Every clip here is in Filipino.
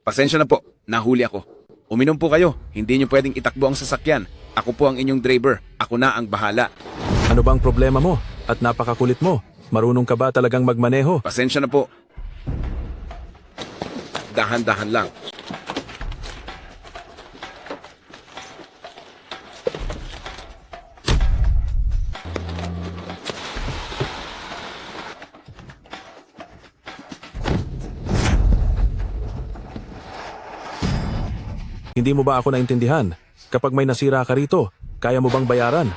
Pasensya na po, nahuli ako. Uminom po kayo, hindi niyo pwedeng itakbo ang sasakyan. Ako po ang inyong driver, ako na ang bahala. Ano bang problema mo? At napakakulit mo. Marunong ka ba talagang magmaneho? Pasensya na po. Dahan-dahan lang. Hindi mo ba ako naintindihan? Kapag may nasira ka rito, kaya mo bang bayaran?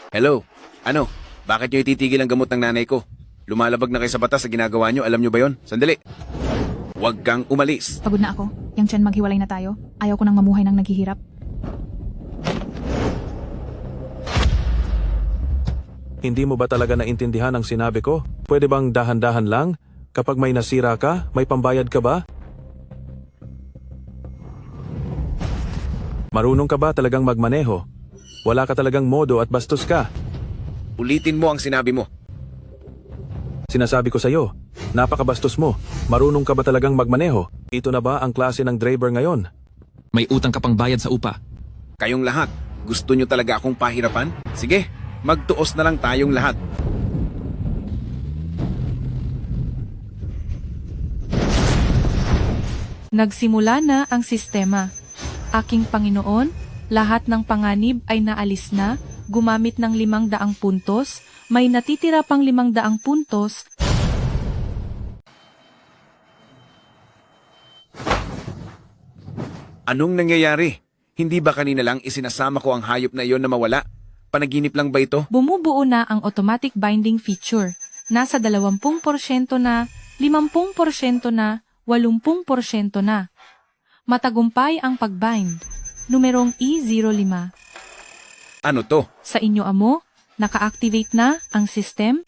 Hello? Ano? Bakit niyo ititigil ang gamot ng nanay ko? Lumalabag na kayo sa batas sa ginagawa niyo, alam niyo ba yon? Sandali. Huwag kang umalis. Pagod na ako. Yang Chen, maghiwalay na tayo. Ayaw ko nang mamuhay ng naghihirap. Hindi mo ba talaga naintindihan ang sinabi ko? Pwede bang dahan-dahan lang? Kapag may nasira ka, may pambayad ka ba? Marunong ka ba talagang magmaneho? Wala ka talagang modo at bastos ka. Ulitin mo ang sinabi mo. Sinasabi ko sa'yo, napakabastos mo. Marunong ka ba talagang magmaneho? Ito na ba ang klase ng driver ngayon? May utang ka pang bayad sa upa. Kayong lahat, gusto niyo talaga akong pahirapan? Sige, magtuos na lang tayong lahat. Nagsimula na ang sistema. Aking Panginoon, lahat ng panganib ay naalis na, gumamit ng 500 puntos, may natitira pang 500 puntos. Anong nangyayari? Hindi ba kanina lang isinasama ko ang hayop na iyon na mawala? Panaginip lang ba ito? Bumubuo na ang automatic binding feature. Nasa 20% na, 50% na, 80% na. Matagumpay ang pagbind. Numerong E05. Ano to? Sa inyo amo, naka-activate na ang system.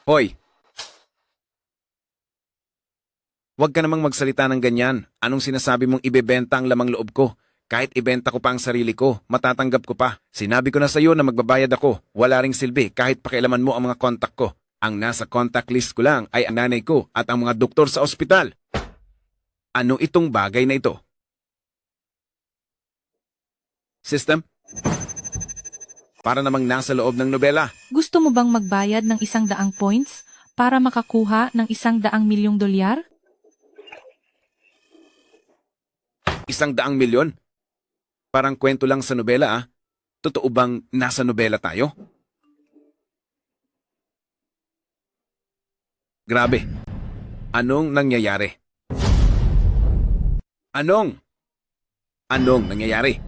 Hoy! Huwag ka namang magsalita ng ganyan. Anong sinasabi mong ibebenta ang lamang loob ko? Kahit ibenta ko pa ang sarili ko, matatanggap ko pa. Sinabi ko na sa'yo na magbabayad ako. Wala ring silbi kahit pakialaman mo ang mga kontak ko. Ang nasa contact list ko lang ay ang nanay ko at ang mga doktor sa ospital. Ano itong bagay na ito? System? Para namang nasa loob ng nobela. Gusto mo bang magbayad ng 100 points para makakuha ng 100 milyong dolyar? 100 milyon? Parang kwento lang sa nobela ah. Totoo bang nasa nobela tayo? Grabe. Anong nangyayari? Anong nangyayari?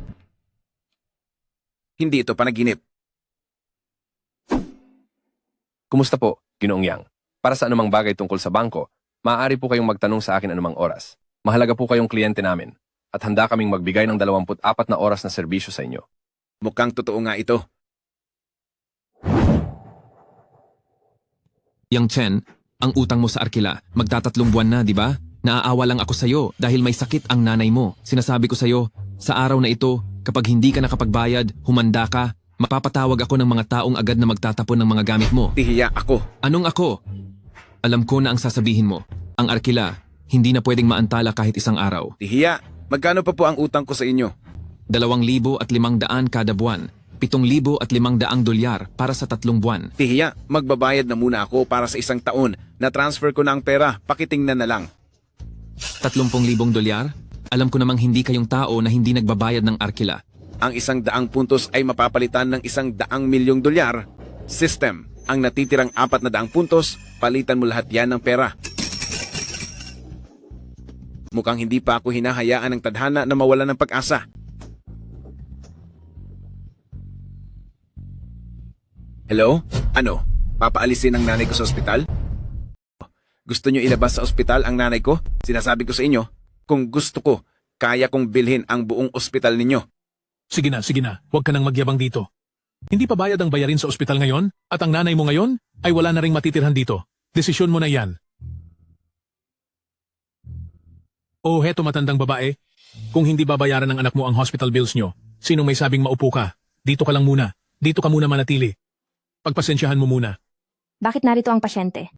Hindi ito panaginip. Kumusta po, Ginoong Yang? Para sa anumang bagay tungkol sa bangko, maaari po kayong magtanong sa akin anumang oras. Mahalaga po kayong kliyente namin at handa kaming magbigay ng 24 na oras na serbisyo sa inyo. Mukhang totoo nga ito. Yang Chen, ang utang mo sa Arkila, magtatatlong buwan na, di ba? Naaawa lang ako sa'yo dahil may sakit ang nanay mo. Sinasabi ko sa'yo, sa araw na ito, kapag hindi ka nakapagbayad, humanda ka, mapapatawag ako ng mga taong agad na magtatapon ng mga gamit mo. Tihiya ako. Anong ako? Alam ko na ang sasabihin mo. Ang Arkila, hindi na pwedeng maantala kahit isang araw. Tihiya, magkano pa po ang utang ko sa inyo? 2,500 kada buwan. 7,500 dolyar para sa 3 buwan. Tihiya, magbabayad na muna ako para sa 1 taon. Na-transfer ko na ang pera, pakitingnan na lang. 30,000 dolyar? Alam ko namang hindi kayong tao na hindi nagbabayad ng Arkila. Ang 100 puntos ay mapapalitan ng 100 milyong dolyar. System, ang natitirang 400 puntos, palitan mo lahat yan ng pera. Mukhang hindi pa ako hinahayaan ng tadhana na mawala ng pag-asa. Hello? Ano? Papaalisin ang nanay ko sa ospital? Gusto nyo ilabas sa ospital ang nanay ko? Sinasabi ko sa inyo, kung gusto ko, kaya kong bilhin ang buong ospital ninyo. Sige na. Huwag ka nang magyabang dito. Hindi pa bayad ang bayarin sa ospital ngayon at ang nanay mo ngayon ay wala na ring matitirhan dito. Desisyon mo na yan. Oh, heto matandang babae. Kung hindi babayaran ng anak mo ang hospital bills nyo, sinong may sabing maupo ka? Dito ka lang muna. Dito ka muna manatili. Pagpasensyahan mo muna. Bakit narito ang pasyente?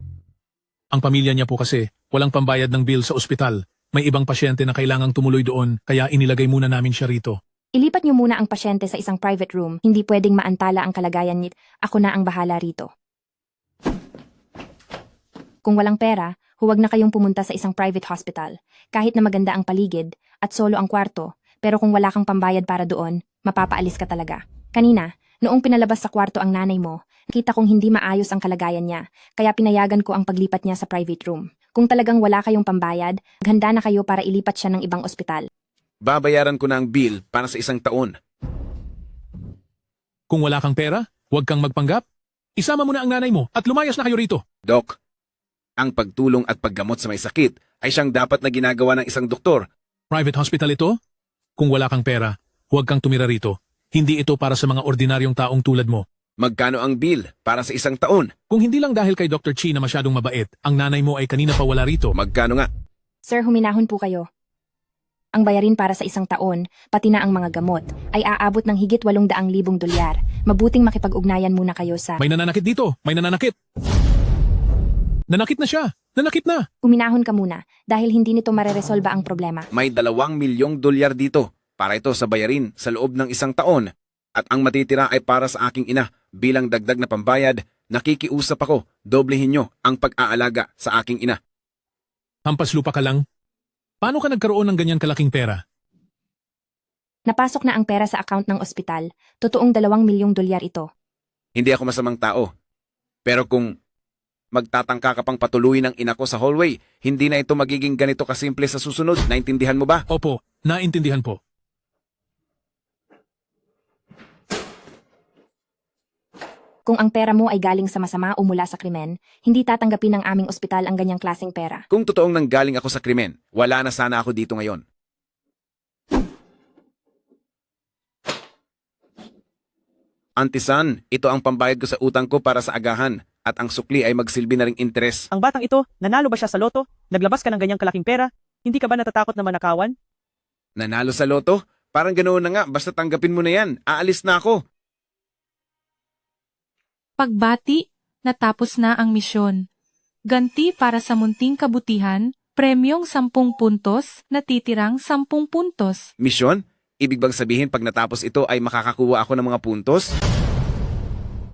Ang pamilya niya po kasi walang pambayad ng bill sa ospital. May ibang pasyente na kailangang tumuloy doon kaya inilagay muna namin siya rito. Ilipat niyo muna ang pasyente sa isang private room. Hindi pwedeng maantala ang kalagayan niya. Ako na ang bahala rito. Kung walang pera, huwag na kayong pumunta sa isang private hospital. Kahit na maganda ang paligid at solo ang kwarto, pero kung wala kang pambayad para doon, mapapaalis ka talaga. Kanina, noong pinalabas sa kwarto ang nanay mo, nakita kong hindi maayos ang kalagayan niya, kaya pinayagan ko ang paglipat niya sa private room. Kung talagang wala kayong pambayad, handa na kayo para ilipat siya ng ibang ospital. Babayaran ko na ang bill para sa 1 taon. Kung wala kang pera, huwag kang magpanggap. Isama mo na ang nanay mo at lumayas na kayo rito. Doc, ang pagtulong at paggamot sa may sakit ay siyang dapat na ginagawa ng isang doktor. Private hospital ito? Kung wala kang pera, huwag kang tumira rito. Hindi ito para sa mga ordinaryong taong tulad mo. Magkano ang bill para sa 1 taon? Kung hindi lang dahil kay Dr. Chi na masyadong mabait, ang nanay mo ay kanina pa wala rito. Magkano nga? Sir, huminahon po kayo. Ang bayarin para sa 1 taon, pati na ang mga gamot, ay aabot ng higit 800,000 dolyar. Mabuting makipag-ugnayan muna kayo sa... May nananakit dito. May nananakit. Nanakit na siya. Nanakit na. Huminahon ka muna dahil hindi nito mareresolba ang problema. May 2 milyong dolyar dito para ito sa bayarin sa loob ng 1 taon. At ang matitira ay para sa aking ina bilang dagdag na pambayad. Nakikiusap ako, doblehin nyo ang pag-aalaga sa aking ina. Hampas lupa ka lang. Paano ka nagkaroon ng ganyan kalaking pera? Napasok na ang pera sa account ng ospital. Totoong 2 milyong dolyar ito. Hindi ako masamang tao. Pero kung magtatangka ka pang patuluyin ng ina ko sa hallway, hindi na ito magiging ganito kasimple sa susunod. Naintindihan mo ba? Opo, naintindihan po. Kung ang pera mo ay galing sa masama o mula sa krimen, hindi tatanggapin ng aming ospital ang ganyang klaseng pera. Kung totoong nanggaling ako sa krimen, wala na sana ako dito ngayon. Antisan, ito ang pambayad ko sa utang ko para sa agahan at ang sukli ay magsilbi na ring interes. Ang batang ito, nanalo ba siya sa loto? Naglabas ka ng ganyang kalaking pera? Hindi ka ba natatakot na manakawan? Nanalo sa loto? Parang ganoon na nga, basta tanggapin mo na yan. Aalis na ako. Pagbati, natapos na ang misyon. Ganti para sa munting kabutihan, premyong 10 puntos, natitirang 10 puntos. Misyon? Ibig bang sabihin pag natapos ito ay makakakuha ako ng mga puntos?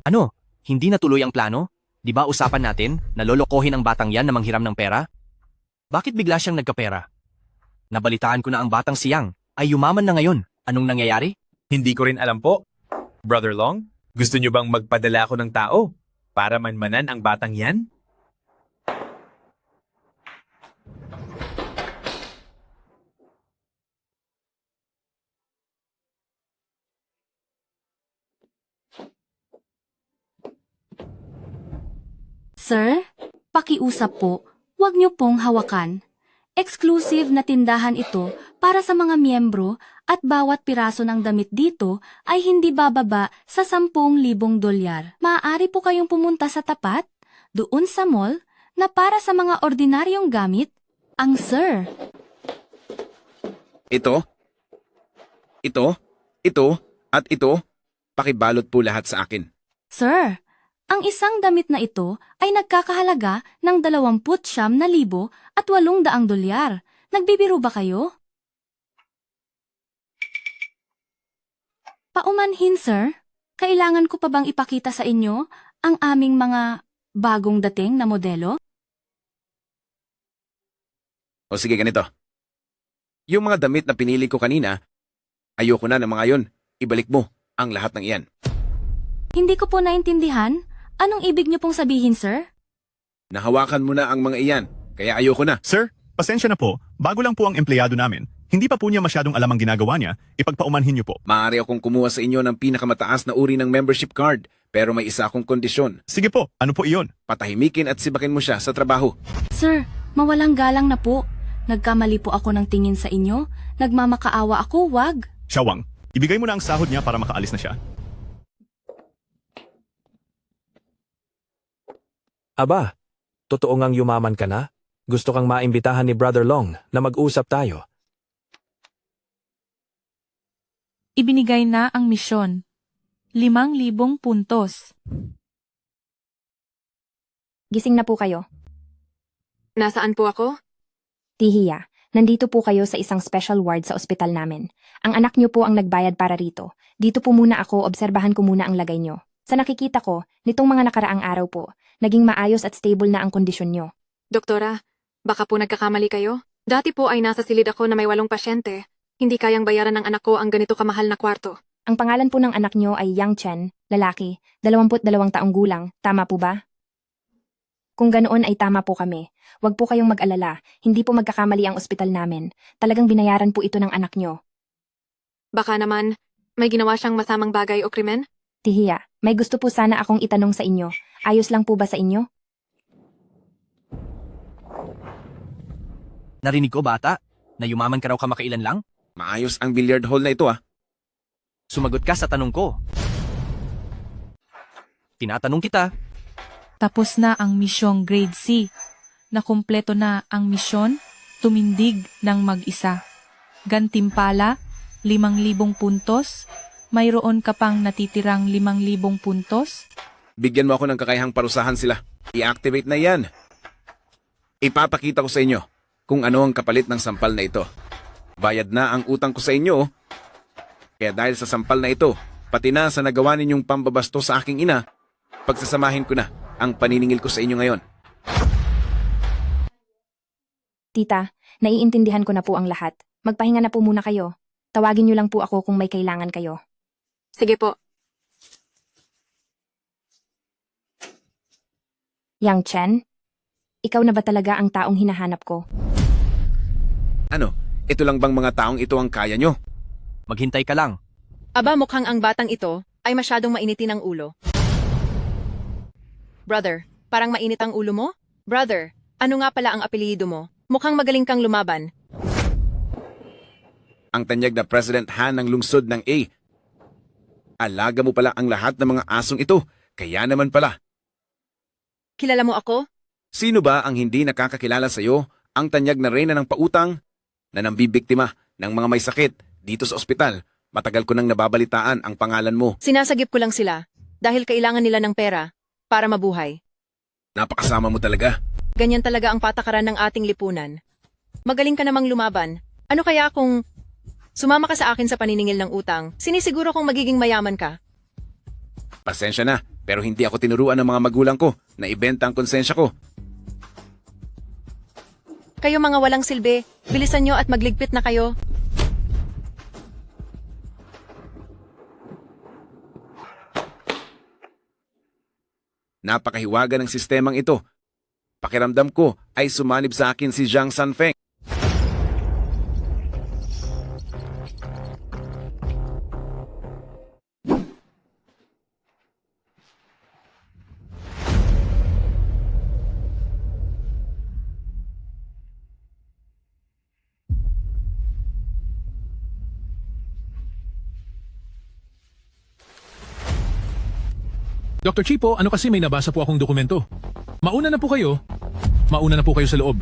Ano? Hindi natuloy ang plano? Di ba usapan natin na lolokohin ang batang yan na manghiram ng pera? Bakit bigla siyang nagkapera? Nabalitaan ko na ang batang siyang ay yumaman na ngayon. Anong nangyayari? Hindi ko rin alam po. Brother Long, gusto niyo bang magpadala ako ng tao para manmanan ang batang yan? Sir, pakiusap po, huwag niyo pong hawakan. Exclusive na tindahan ito para sa mga miyembro at bawat piraso ng damit dito ay hindi bababa sa 10,000 dolyar. Maaari po kayong pumunta sa tapat, doon sa mall, na para sa mga ordinaryong gamit, ang sir. Ito, at ito, pakibalot po lahat sa akin. Sir, ang isang damit na ito ay nagkakahalaga ng 29,800 dolyar. Nagbibiro ba kayo? Paumanhin, sir. Kailangan ko pa bang ipakita sa inyo ang aming mga bagong dating na modelo? O sige ganito. Yung mga damit na pinili ko kanina, ayoko na ng mga yon. Ibalik mo ang lahat ng iyan. Hindi ko po naintindihan. Anong ibig niyo pong sabihin, sir? Nahawakan mo na ang mga iyan, kaya ayoko na. Sir, pasensya na po. Bago lang po ang empleyado namin. Hindi pa po niya masyadong alam ang ginagawa niya. Ipagpaumanhin niyo po. Maaari akong kumuha sa inyo ng pinakamataas na uri ng membership card, pero may isa akong kondisyon. Sige po, ano po iyon? Patahimikin at sibakin mo siya sa trabaho. Sir, mawalang galang na po. Nagkamali po ako ng tingin sa inyo. Nagmamakaawa ako, wag. Shawang, ibigay mo na ang sahod niya para makaalis na siya. Aba, totoo ngang yumaman ka na? Gusto kang maimbitahan ni Brother Long na mag-usap tayo. Ibinigay na ang misyon. 5,000 puntos. gising na po kayo. Nasaan po ako? Tihiya, nandito po kayo sa isang special ward sa ospital namin. Ang anak niyo po ang nagbayad para rito. Dito po muna ako, obserbahan ko muna ang lagay niyo. Sa nakikita ko, nitong mga nakaraang araw po, naging maayos at stable na ang kondisyon niyo. Doktora, baka po nagkakamali kayo? Dati po ay nasa silid ako na may 8 pasyente. Hindi kayang bayaran ng anak ko ang ganito kamahal na kwarto. Ang pangalan po ng anak niyo ay Yang Chen, lalaki, 22 taong gulang, tama po ba? Kung ganoon ay tama po kami. Huwag po kayong mag-alala, hindi po magkakamali ang ospital namin. Talagang binayaran po ito ng anak niyo. Baka naman, may ginawa siyang masamang bagay o krimen? Tihiya, may gusto po sana akong itanong sa inyo. Ayos lang po ba sa inyo? Narinig ko, bata, na yumaman ka raw kamakailan lang? Maayos ang billiard hall na ito ah. Sumagot ka sa tanong ko. Tinatanong kita. Tapos na ang misyong Grade C. Nakumpleto na ang misyon, tumindig ng mag-isa. Gantimpala, 5,000 puntos. Mayroon ka pang natitirang 5,000 puntos. Bigyan mo ako ng kakayahang parusahan sila. I-activate na yan. Ipapakita ko sa inyo kung ano ang kapalit ng sampal na ito. Bayad na ang utang ko sa inyo. Kaya dahil sa sampal na ito, pati na sa nagawa ninyong pambabasto sa aking ina, pagsasamahin ko na ang paniningil ko sa inyo ngayon. Tita, naiintindihan ko na po ang lahat. Magpahinga na po muna kayo. Tawagin niyo lang po ako kung may kailangan kayo. Sige po. Yang Chen, ikaw na ba talaga ang taong hinahanap ko? Ano? Ito lang bang mga taong ito ang kaya nyo? Maghintay ka lang. Aba, mukhang ang batang ito ay masyadong mainitin ang ulo. Brother, parang mainit ang ulo mo? Brother, ano nga pala ang apelyido mo? Mukhang magaling kang lumaban. Ang tanyag na President Han ng lungsod ng A. Alaga mo pala ang lahat ng mga asong ito, kaya naman pala. Kilala mo ako? Sino ba ang hindi nakakakilala sa iyo ang tanyag na reyna ng pautang na nambibiktima ng mga may sakit dito sa ospital? Matagal ko nang nababalitaan ang pangalan mo. Sinasagip ko lang sila dahil kailangan nila ng pera para mabuhay. Napakasama mo talaga. Ganyan talaga ang patakaran ng ating lipunan. Magaling ka namang lumaban. Ano kaya kung sumama ka sa akin sa paniningil ng utang? Sinisiguro kong magiging mayaman ka. Pasensya na, pero hindi ako tinuruan ng mga magulang ko na ibenta ang konsensya ko. Kayo mga walang silbi, bilisan nyo at magligpit na kayo. Napakahiwaga ng sistemang ito. Pakiramdam ko ay sumanib sa akin si Zhang Sanfeng. Dr. Chipo, ano kasi may nabasa po akong dokumento. Mauna na po kayo. Mauna na po kayo sa loob.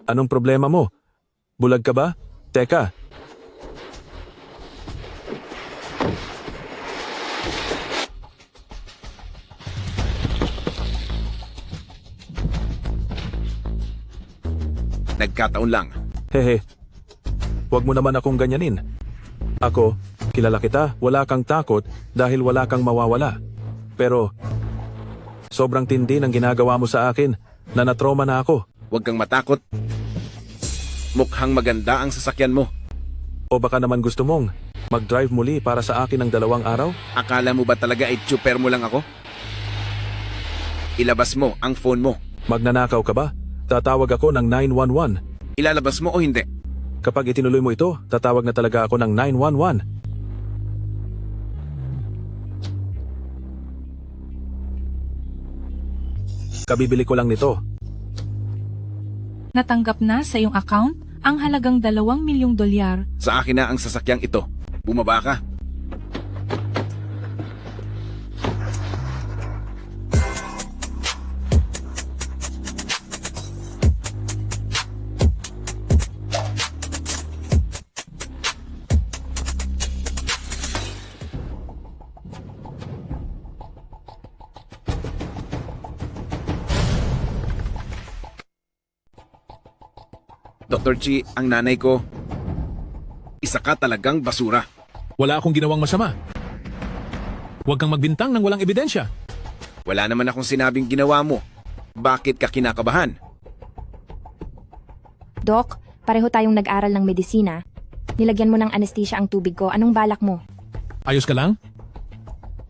Anong problema mo? Bulag ka ba? Teka, Nagkataon lang. hehe. Huwag mo naman akong ganyanin. Ako, kilala kita, wala kang takot dahil wala kang mawawala. Pero, sobrang tindi ng ginagawa mo sa akin na natroma na ako. Huwag kang matakot. Mukhang maganda ang sasakyan mo. O baka naman gusto mong mag-drive muli para sa akin ng 2 araw? Akala mo ba talaga ay tsuper mo lang ako? Ilabas mo ang phone mo. Magnanakaw ka ba? Tatawag ako ng 911. Ilalabas mo o hindi? Kapag itinuloy mo ito, tatawag na talaga ako ng 911. Kabibili ko lang nito. Natanggap na sa iyong account ang halagang 2 milyong dolyar. Sa akin na ang sasakyang ito. Bumaba ka. Dr. Chi, ang nanay ko, isa ka talagang basura. Wala akong ginawang masama. Huwag kang magbintang ng walang ebidensya. Wala naman akong sinabing ginawa mo. Bakit ka kinakabahan? Doc, pareho tayong nag-aral ng medisina. Nilagyan mo ng anesthesia ang tubig ko. Anong balak mo? Ayos ka lang?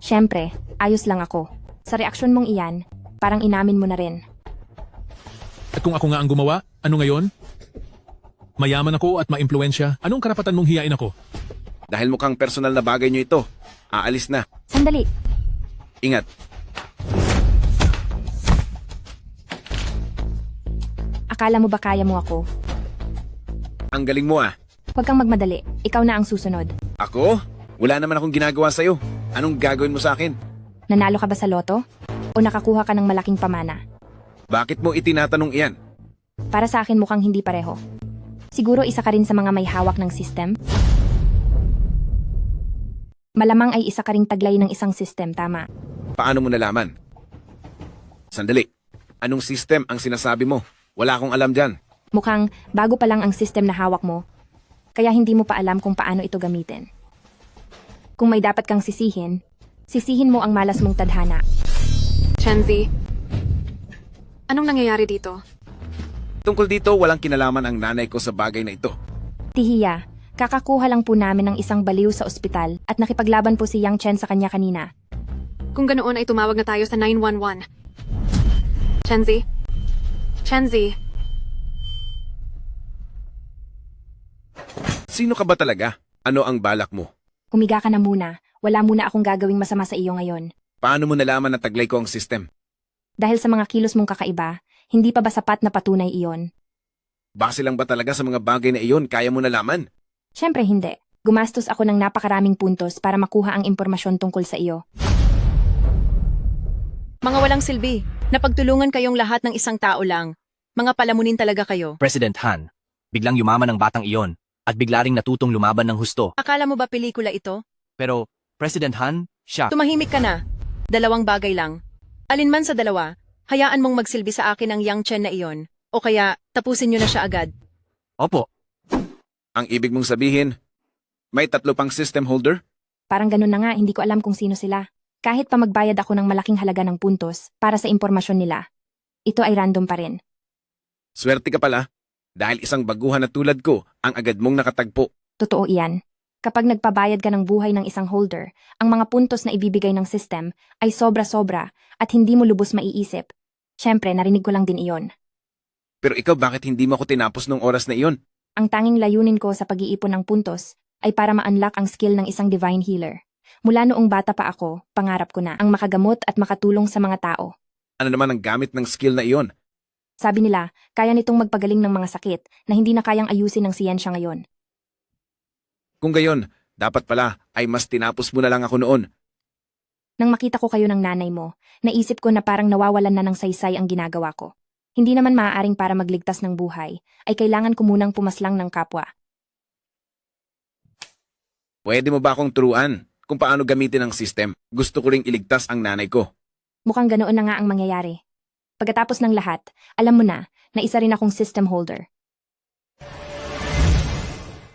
Siyempre, ayos lang ako. Sa reaksyon mong iyan, parang inamin mo na rin. At kung ako nga ang gumawa, ano ngayon? Mayaman ako at maimpluwensya. Anong karapatan mong hiyain ako? Dahil mukhang personal na bagay nyo ito, aalis na. Sandali, Ingat. akala mo ba kaya mo ako? Ang galing mo ah. Huwag kang magmadali. Ikaw na ang susunod. Ako? Wala naman akong ginagawa sa'yo. Anong gagawin mo sa akin? Nanalo ka ba sa loto? O nakakuha ka ng malaking pamana? Bakit mo itinatanong iyan? Para sa akin mukhang hindi pareho. Siguro isa ka rin sa mga may hawak ng system? Malamang ay isa ka ring taglay ng isang system, tama? Paano mo nalaman? Sandali. Anong system ang sinasabi mo? Wala akong alam dyan. Mukhang bago pa lang ang system na hawak mo, kaya hindi mo pa alam kung paano ito gamitin. Kung may dapat kang sisihin, sisihin mo ang malas mong tadhana. Chenzi, anong nangyayari dito? Tungkol dito, walang kinalaman ang nanay ko sa bagay na ito. Tihiya, kakakuha lang po namin ng isang baliw sa ospital at nakipaglaban po si Yang Chen sa kanya kanina. Kung ganoon ay tumawag na tayo sa 911. Chenzi? Chenzi? Sino ka ba talaga? Ano ang balak mo? Humiga ka na muna. Wala muna akong gagawing masama sa iyo ngayon. Paano mo nalaman na taglay ko ang system? Dahil sa mga kilos mong kakaiba, hindi pa ba sapat na patunay iyon? Base lang ba talaga sa mga bagay na iyon kaya mo nalaman? Siyempre hindi. Gumastos ako ng napakaraming puntos para makuha ang impormasyon tungkol sa iyo. Mga walang silbi, napagtulungan kayong lahat ng isang tao lang. Mga palamunin talaga kayo. President Han, biglang yumaman ang batang iyon at bigla ring natutong lumaban ng husto. Akala mo ba pelikula ito? Pero, President Han, siya... Tumahimik ka na. Dalawang bagay lang. Alinman sa dalawa, hayaan mong magsilbi sa akin ang Yang Chen na iyon. O kaya, tapusin nyo na siya agad. Opo, Ang ibig mong sabihin, may 3 pang system holder? Parang ganun na nga, hindi ko alam kung sino sila. Kahit pa magbayad ako ng malaking halaga ng puntos para sa impormasyon nila, ito ay random pa rin. Swerte ka pala. Dahil isang baguhan na tulad ko ang agad mong nakatagpo. Totoo iyan. Kapag nagpabayad ka ng buhay ng isang holder, ang mga puntos na ibibigay ng system ay sobra-sobra at hindi mo lubos maiisip. Siyempre, narinig ko lang din iyon. Pero ikaw bakit hindi mo ako tinapos nung oras na iyon? Ang tanging layunin ko sa pag-iipon ng puntos ay para ma-unlock ang skill ng isang divine healer. Mula noong bata pa ako, pangarap ko na ang makagamot at makatulong sa mga tao. Ano naman ang gamit ng skill na iyon? Sabi nila, kaya nitong magpagaling ng mga sakit na hindi na kayang ayusin ng siyensya ngayon. Kung gayon, dapat pala ay mas tinapos mo na lang ako noon. Nang makita ko kayo ng nanay mo, naisip ko na parang nawawalan na ng saysay ang ginagawa ko. Hindi naman maaaring para magligtas ng buhay, ay kailangan ko munang pumaslang ng kapwa. Pwede mo ba akong turuan kung paano gamitin ang system? Gusto ko ring iligtas ang nanay ko. Mukhang ganoon na nga ang mangyayari. Pagkatapos ng lahat, alam mo na isa rin akong system holder.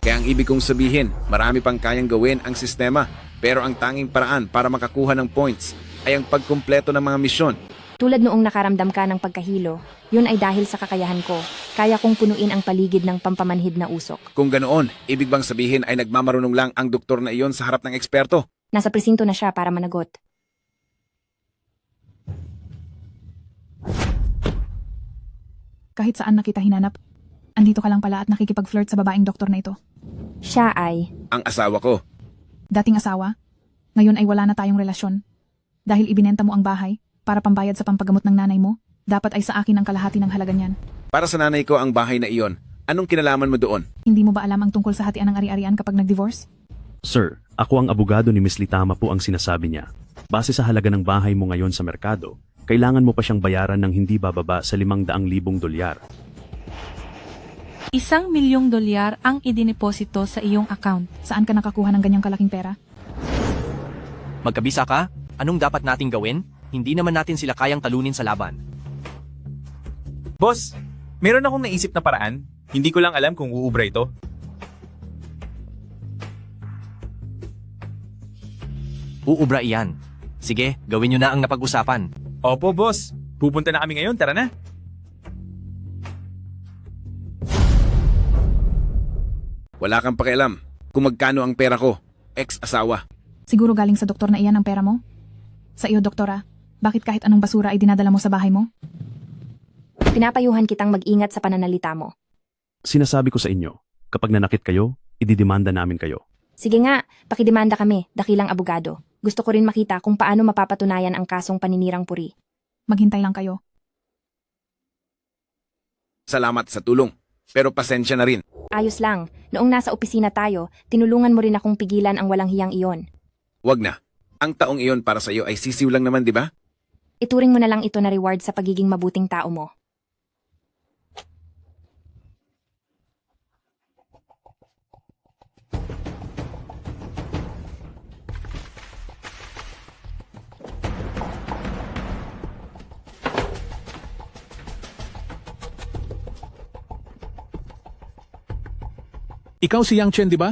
Kaya ang ibig kong sabihin, marami pang kayang gawin ang sistema. Pero ang tanging paraan para makakuha ng points ay ang pagkumpleto ng mga misyon. Tulad noong nakaramdam ka ng pagkahilo, yun ay dahil sa kakayahan ko. Kaya kong punuin ang paligid ng pampamanhid na usok. Kung ganoon, ibig bang sabihin ay nagmamarunong lang ang doktor na iyon sa harap ng eksperto? Nasa presinto na siya para managot. Kahit saan na kita hinanap, andito ka lang pala at nakikipag-flirt sa babaeng doktor na ito. Siya ay... Ang asawa ko. Dating asawa, ngayon ay wala na tayong relasyon. Dahil ibinenta mo ang bahay para pambayad sa pampagamot ng nanay mo, dapat ay sa akin ang kalahati ng halaga niyan. Para sa nanay ko ang bahay na iyon, anong kinalaman mo doon? Hindi mo ba alam ang tungkol sa hatian ng ari-arian kapag nag-divorce? Sir, ako ang abogado ni Miss Litama po ang sinasabi niya. Base sa halaga ng bahay mo ngayon sa merkado, kailangan mo pa siyang bayaran ng hindi bababa sa 500,000 dolyar. $1,000,000 ang idineposito sa iyong account. Saan ka nakakuha ng ganyang kalaking pera? magkabisa ka? Anong dapat nating gawin? Hindi naman natin sila kayang talunin sa laban. Boss, meron akong naisip na paraan. Hindi ko lang alam kung uubra ito. Uubra iyan. Sige, gawin nyo na ang napag-usapan. Opo, boss. Pupunta na kami ngayon, tara na. Wala kang pakialam kung magkano ang pera ko. Ex-asawa. Siguro galing sa doktor na iyan ang pera mo? Sa iyo, doktora, bakit kahit anong basura ay dinadala mo sa bahay mo? Pinapayuhan kitang mag-ingat sa pananalita mo. Sinasabi ko sa inyo, kapag nanakit kayo, ididemanda namin kayo. Sige nga, pakidemanda kami, dakilang abogado. Gusto ko rin makita kung paano mapapatunayan ang kasong paninirang puri. Maghintay lang kayo. Salamat sa tulong. Pero pasensya na rin. Ayos lang, noong nasa opisina tayo, tinulungan mo rin akong pigilan ang walang hiyang iyon. Wag na. Ang taong iyon para sa iyo ay sisiw lang naman, di ba? Ituring mo na lang ito na reward sa pagiging mabuting tao mo. Ikaw si Yang Chen, di ba?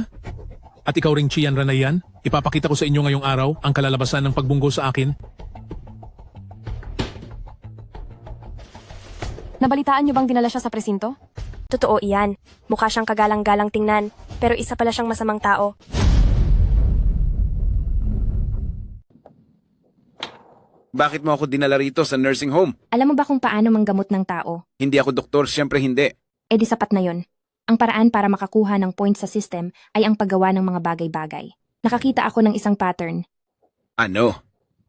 At ikaw ring Chian Ranayan? Ipapakita ko sa inyo ngayong araw ang kalalabasan ng pagbunggo sa akin. Nabalitaan niyo bang dinala siya sa presinto? Totoo iyan. Mukha siyang kagalang-galang tingnan, pero isa pala siyang masamang tao. Bakit mo ako dinala rito sa nursing home? Alam mo ba kung paano manggamot ng tao? Hindi ako doktor, siyempre hindi. Eh di sapat na yon. Ang paraan para makakuha ng points sa system ay ang paggawa ng mga bagay-bagay. Nakakita ako ng isang pattern. Ano?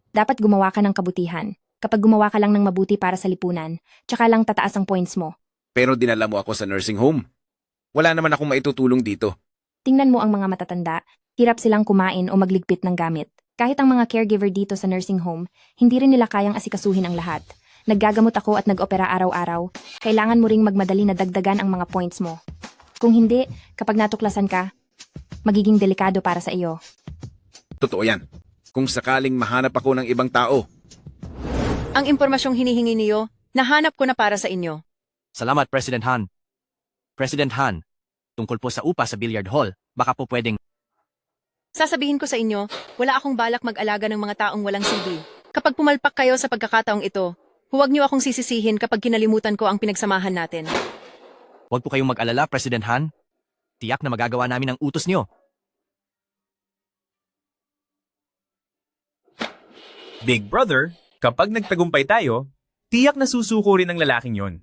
Dapat gumawa ka ng kabutihan. Kapag gumawa ka lang ng mabuti para sa lipunan, tsaka lang tataas ang points mo. Pero dinala mo ako sa nursing home. Wala naman akong maitutulong dito. Tingnan mo ang mga matatanda, hirap silang kumain o magligpit ng gamit. Kahit ang mga caregiver dito sa nursing home, hindi rin nila kayang asikasuhin ang lahat. Naggagamot ako at nag-opera araw-araw. Kailangan mo ring magmadali na dagdagan ang mga points mo. Kung hindi, kapag natuklasan ka, magiging delikado para sa iyo. Totoo yan. Kung sakaling mahanap ako ng ibang tao. Ang impormasyong hinihingi niyo, nahanap ko na para sa inyo. Salamat, President Han. President Han, tungkol po sa upa sa billiard hall, baka po pwedeng... Sasabihin ko sa inyo, wala akong balak mag-alaga ng mga taong walang silbi. Kapag pumalpak kayo sa pagkakataong ito, huwag niyo akong sisisihin kapag kinalimutan ko ang pinagsamahan natin. Huwag po kayong mag-alala, President Han. Tiyak na magagawa namin ang utos niyo. Big Brother, kapag nagtagumpay tayo, tiyak na susuko rin ang lalaking yon.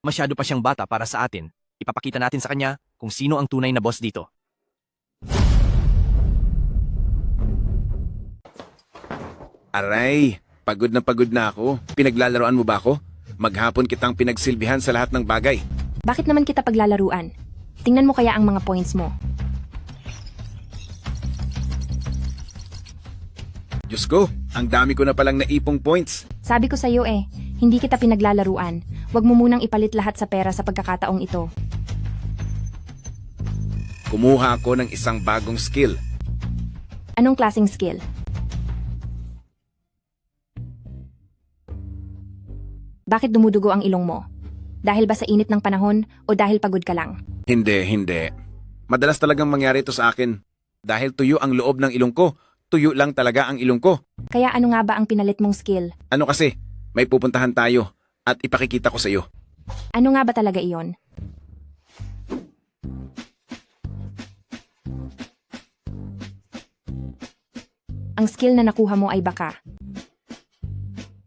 Masyado pa siyang bata para sa atin. Ipapakita natin sa kanya kung sino ang tunay na boss dito. Aray, pagod na ako. Pinaglalaroan mo ba ako? Maghapon kitang pinagsilbihan sa lahat ng bagay. Bakit naman kita paglalaruan? Tingnan mo kaya ang mga points mo. Diyos ko, ang dami ko na palang naipong points. Sabi ko sa iyo hindi kita pinaglalaruan. Huwag mo munang ipalit lahat sa pera sa pagkakataong ito. Kumuha ako ng isang bagong skill. Anong klaseng skill? Bakit dumudugo ang ilong mo? Dahil ba sa init ng panahon o dahil pagod ka lang? Hindi. Madalas talagang mangyari ito sa akin. Dahil tuyo ang loob ng ilong ko, tuyo lang talaga ang ilong ko. Kaya ano nga ba ang pinalit mong skill? Ano kasi, may pupuntahan tayo at ipakikita ko sa iyo. Ano nga ba talaga iyon? Ang skill na nakuha mo ay baka.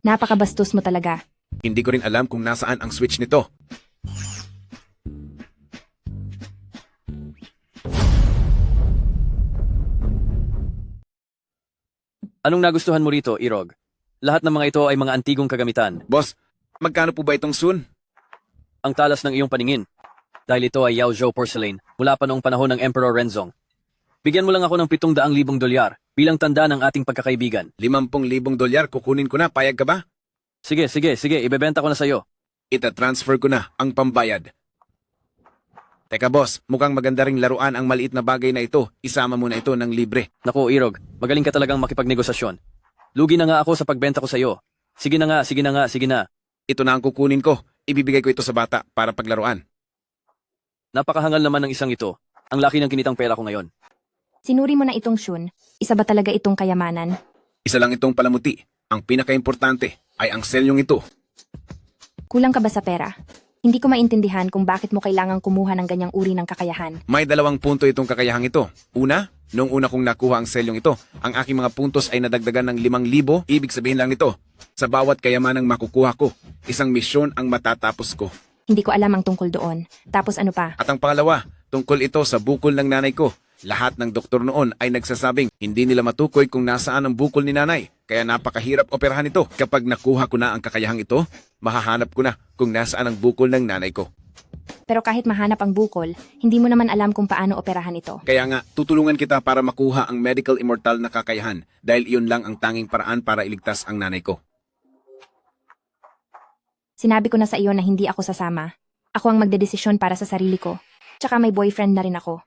Napakabastos mo talaga. Hindi ko rin alam kung nasaan ang switch nito. Anong nagustuhan mo rito, Irog? Lahat ng mga ito ay mga antigong kagamitan. Boss, magkano po ba itong soon? Ang talas ng iyong paningin. Dahil ito ay Yaozhou porcelain mula pa noong panahon ng Emperor Renzong. Bigyan mo lang ako ng 700,000 dolyar bilang tanda ng ating pagkakaibigan. 50,000 dolyar kukunin ko na, payag ka ba? Sige, ibebenta ko na sa'yo. Ita-transfer ko na ang pambayad. Teka boss, mukhang maganda ring laruan ang maliit na bagay na ito. Isama mo na ito ng libre. Naku, Irog, magaling ka talagang makipagnegosasyon. Lugi na nga ako sa pagbenta ko sa'yo. Sige na nga. Ito na ang kukunin ko. Ibibigay ko ito sa bata para paglaruan. Napakahangal naman ng isang ito. Ang laki ng kinitang pera ko ngayon. Sinuri mo na itong Shun. Isa ba talaga itong kayamanan? Isa lang itong palamuti. Ang pinakaimportante ay ang selyong ito. Kulang ka ba sa pera? Hindi ko maintindihan kung bakit mo kailangang kumuha ng ganyang uri ng kakayahan. May 2 punto itong kakayahang ito. Una, noong una kong nakuha ang selyong ito, ang aking mga puntos ay nadagdagan ng 5,000. Ibig sabihin lang nito, sa bawat kayamanang makukuha ko, isang misyon ang matatapos ko. Hindi ko alam ang tungkol doon. Tapos ano pa? At ang pangalawa, tungkol ito sa bukol ng nanay ko. Lahat ng doktor noon ay nagsasabing hindi nila matukoy kung nasaan ang bukol ni nanay. Kaya napakahirap operahan ito. Kapag nakuha ko na ang kakayahang ito, mahahanap ko na kung nasaan ang bukol ng nanay ko. Pero kahit mahanap ang bukol, hindi mo naman alam kung paano operahan ito. Kaya nga, tutulungan kita para makuha ang medical immortal na kakayahan dahil iyon lang ang tanging paraan para iligtas ang nanay ko. Sinabi ko na sa iyo na hindi ako sasama. Ako ang magdedesisyon para sa sarili ko. Tsaka may boyfriend na rin ako.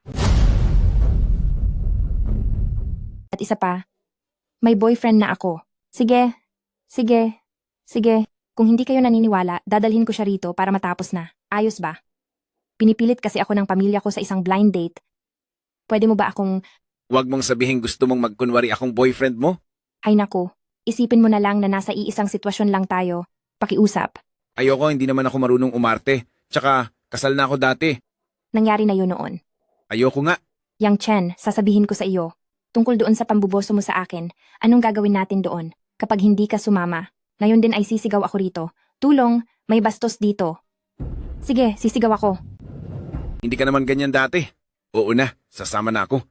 At isa pa, may boyfriend na ako. Sige. Kung hindi kayo naniniwala, dadalhin ko siya rito para matapos na. Ayos ba? Pinipilit kasi ako ng pamilya ko sa isang blind date. Pwede mo ba akong... Huwag mong sabihin gusto mong magkunwari akong boyfriend mo. Ay naku, isipin mo na lang na nasa iisang sitwasyon lang tayo. Pakiusap. Ayoko, hindi naman ako marunong umarte. Tsaka, kasal na ako dati. Nangyari na yun noon. Ayoko nga. Yang Chen, sasabihin ko sa iyo. Tungkol doon sa pambuboso mo sa akin, anong gagawin natin doon? Kapag hindi ka sumama, ngayon din ay sisigaw ako rito. Tulong, may bastos dito. Sige, sisigaw ako. Hindi ka naman ganyan dati. Oo na, sasama na ako.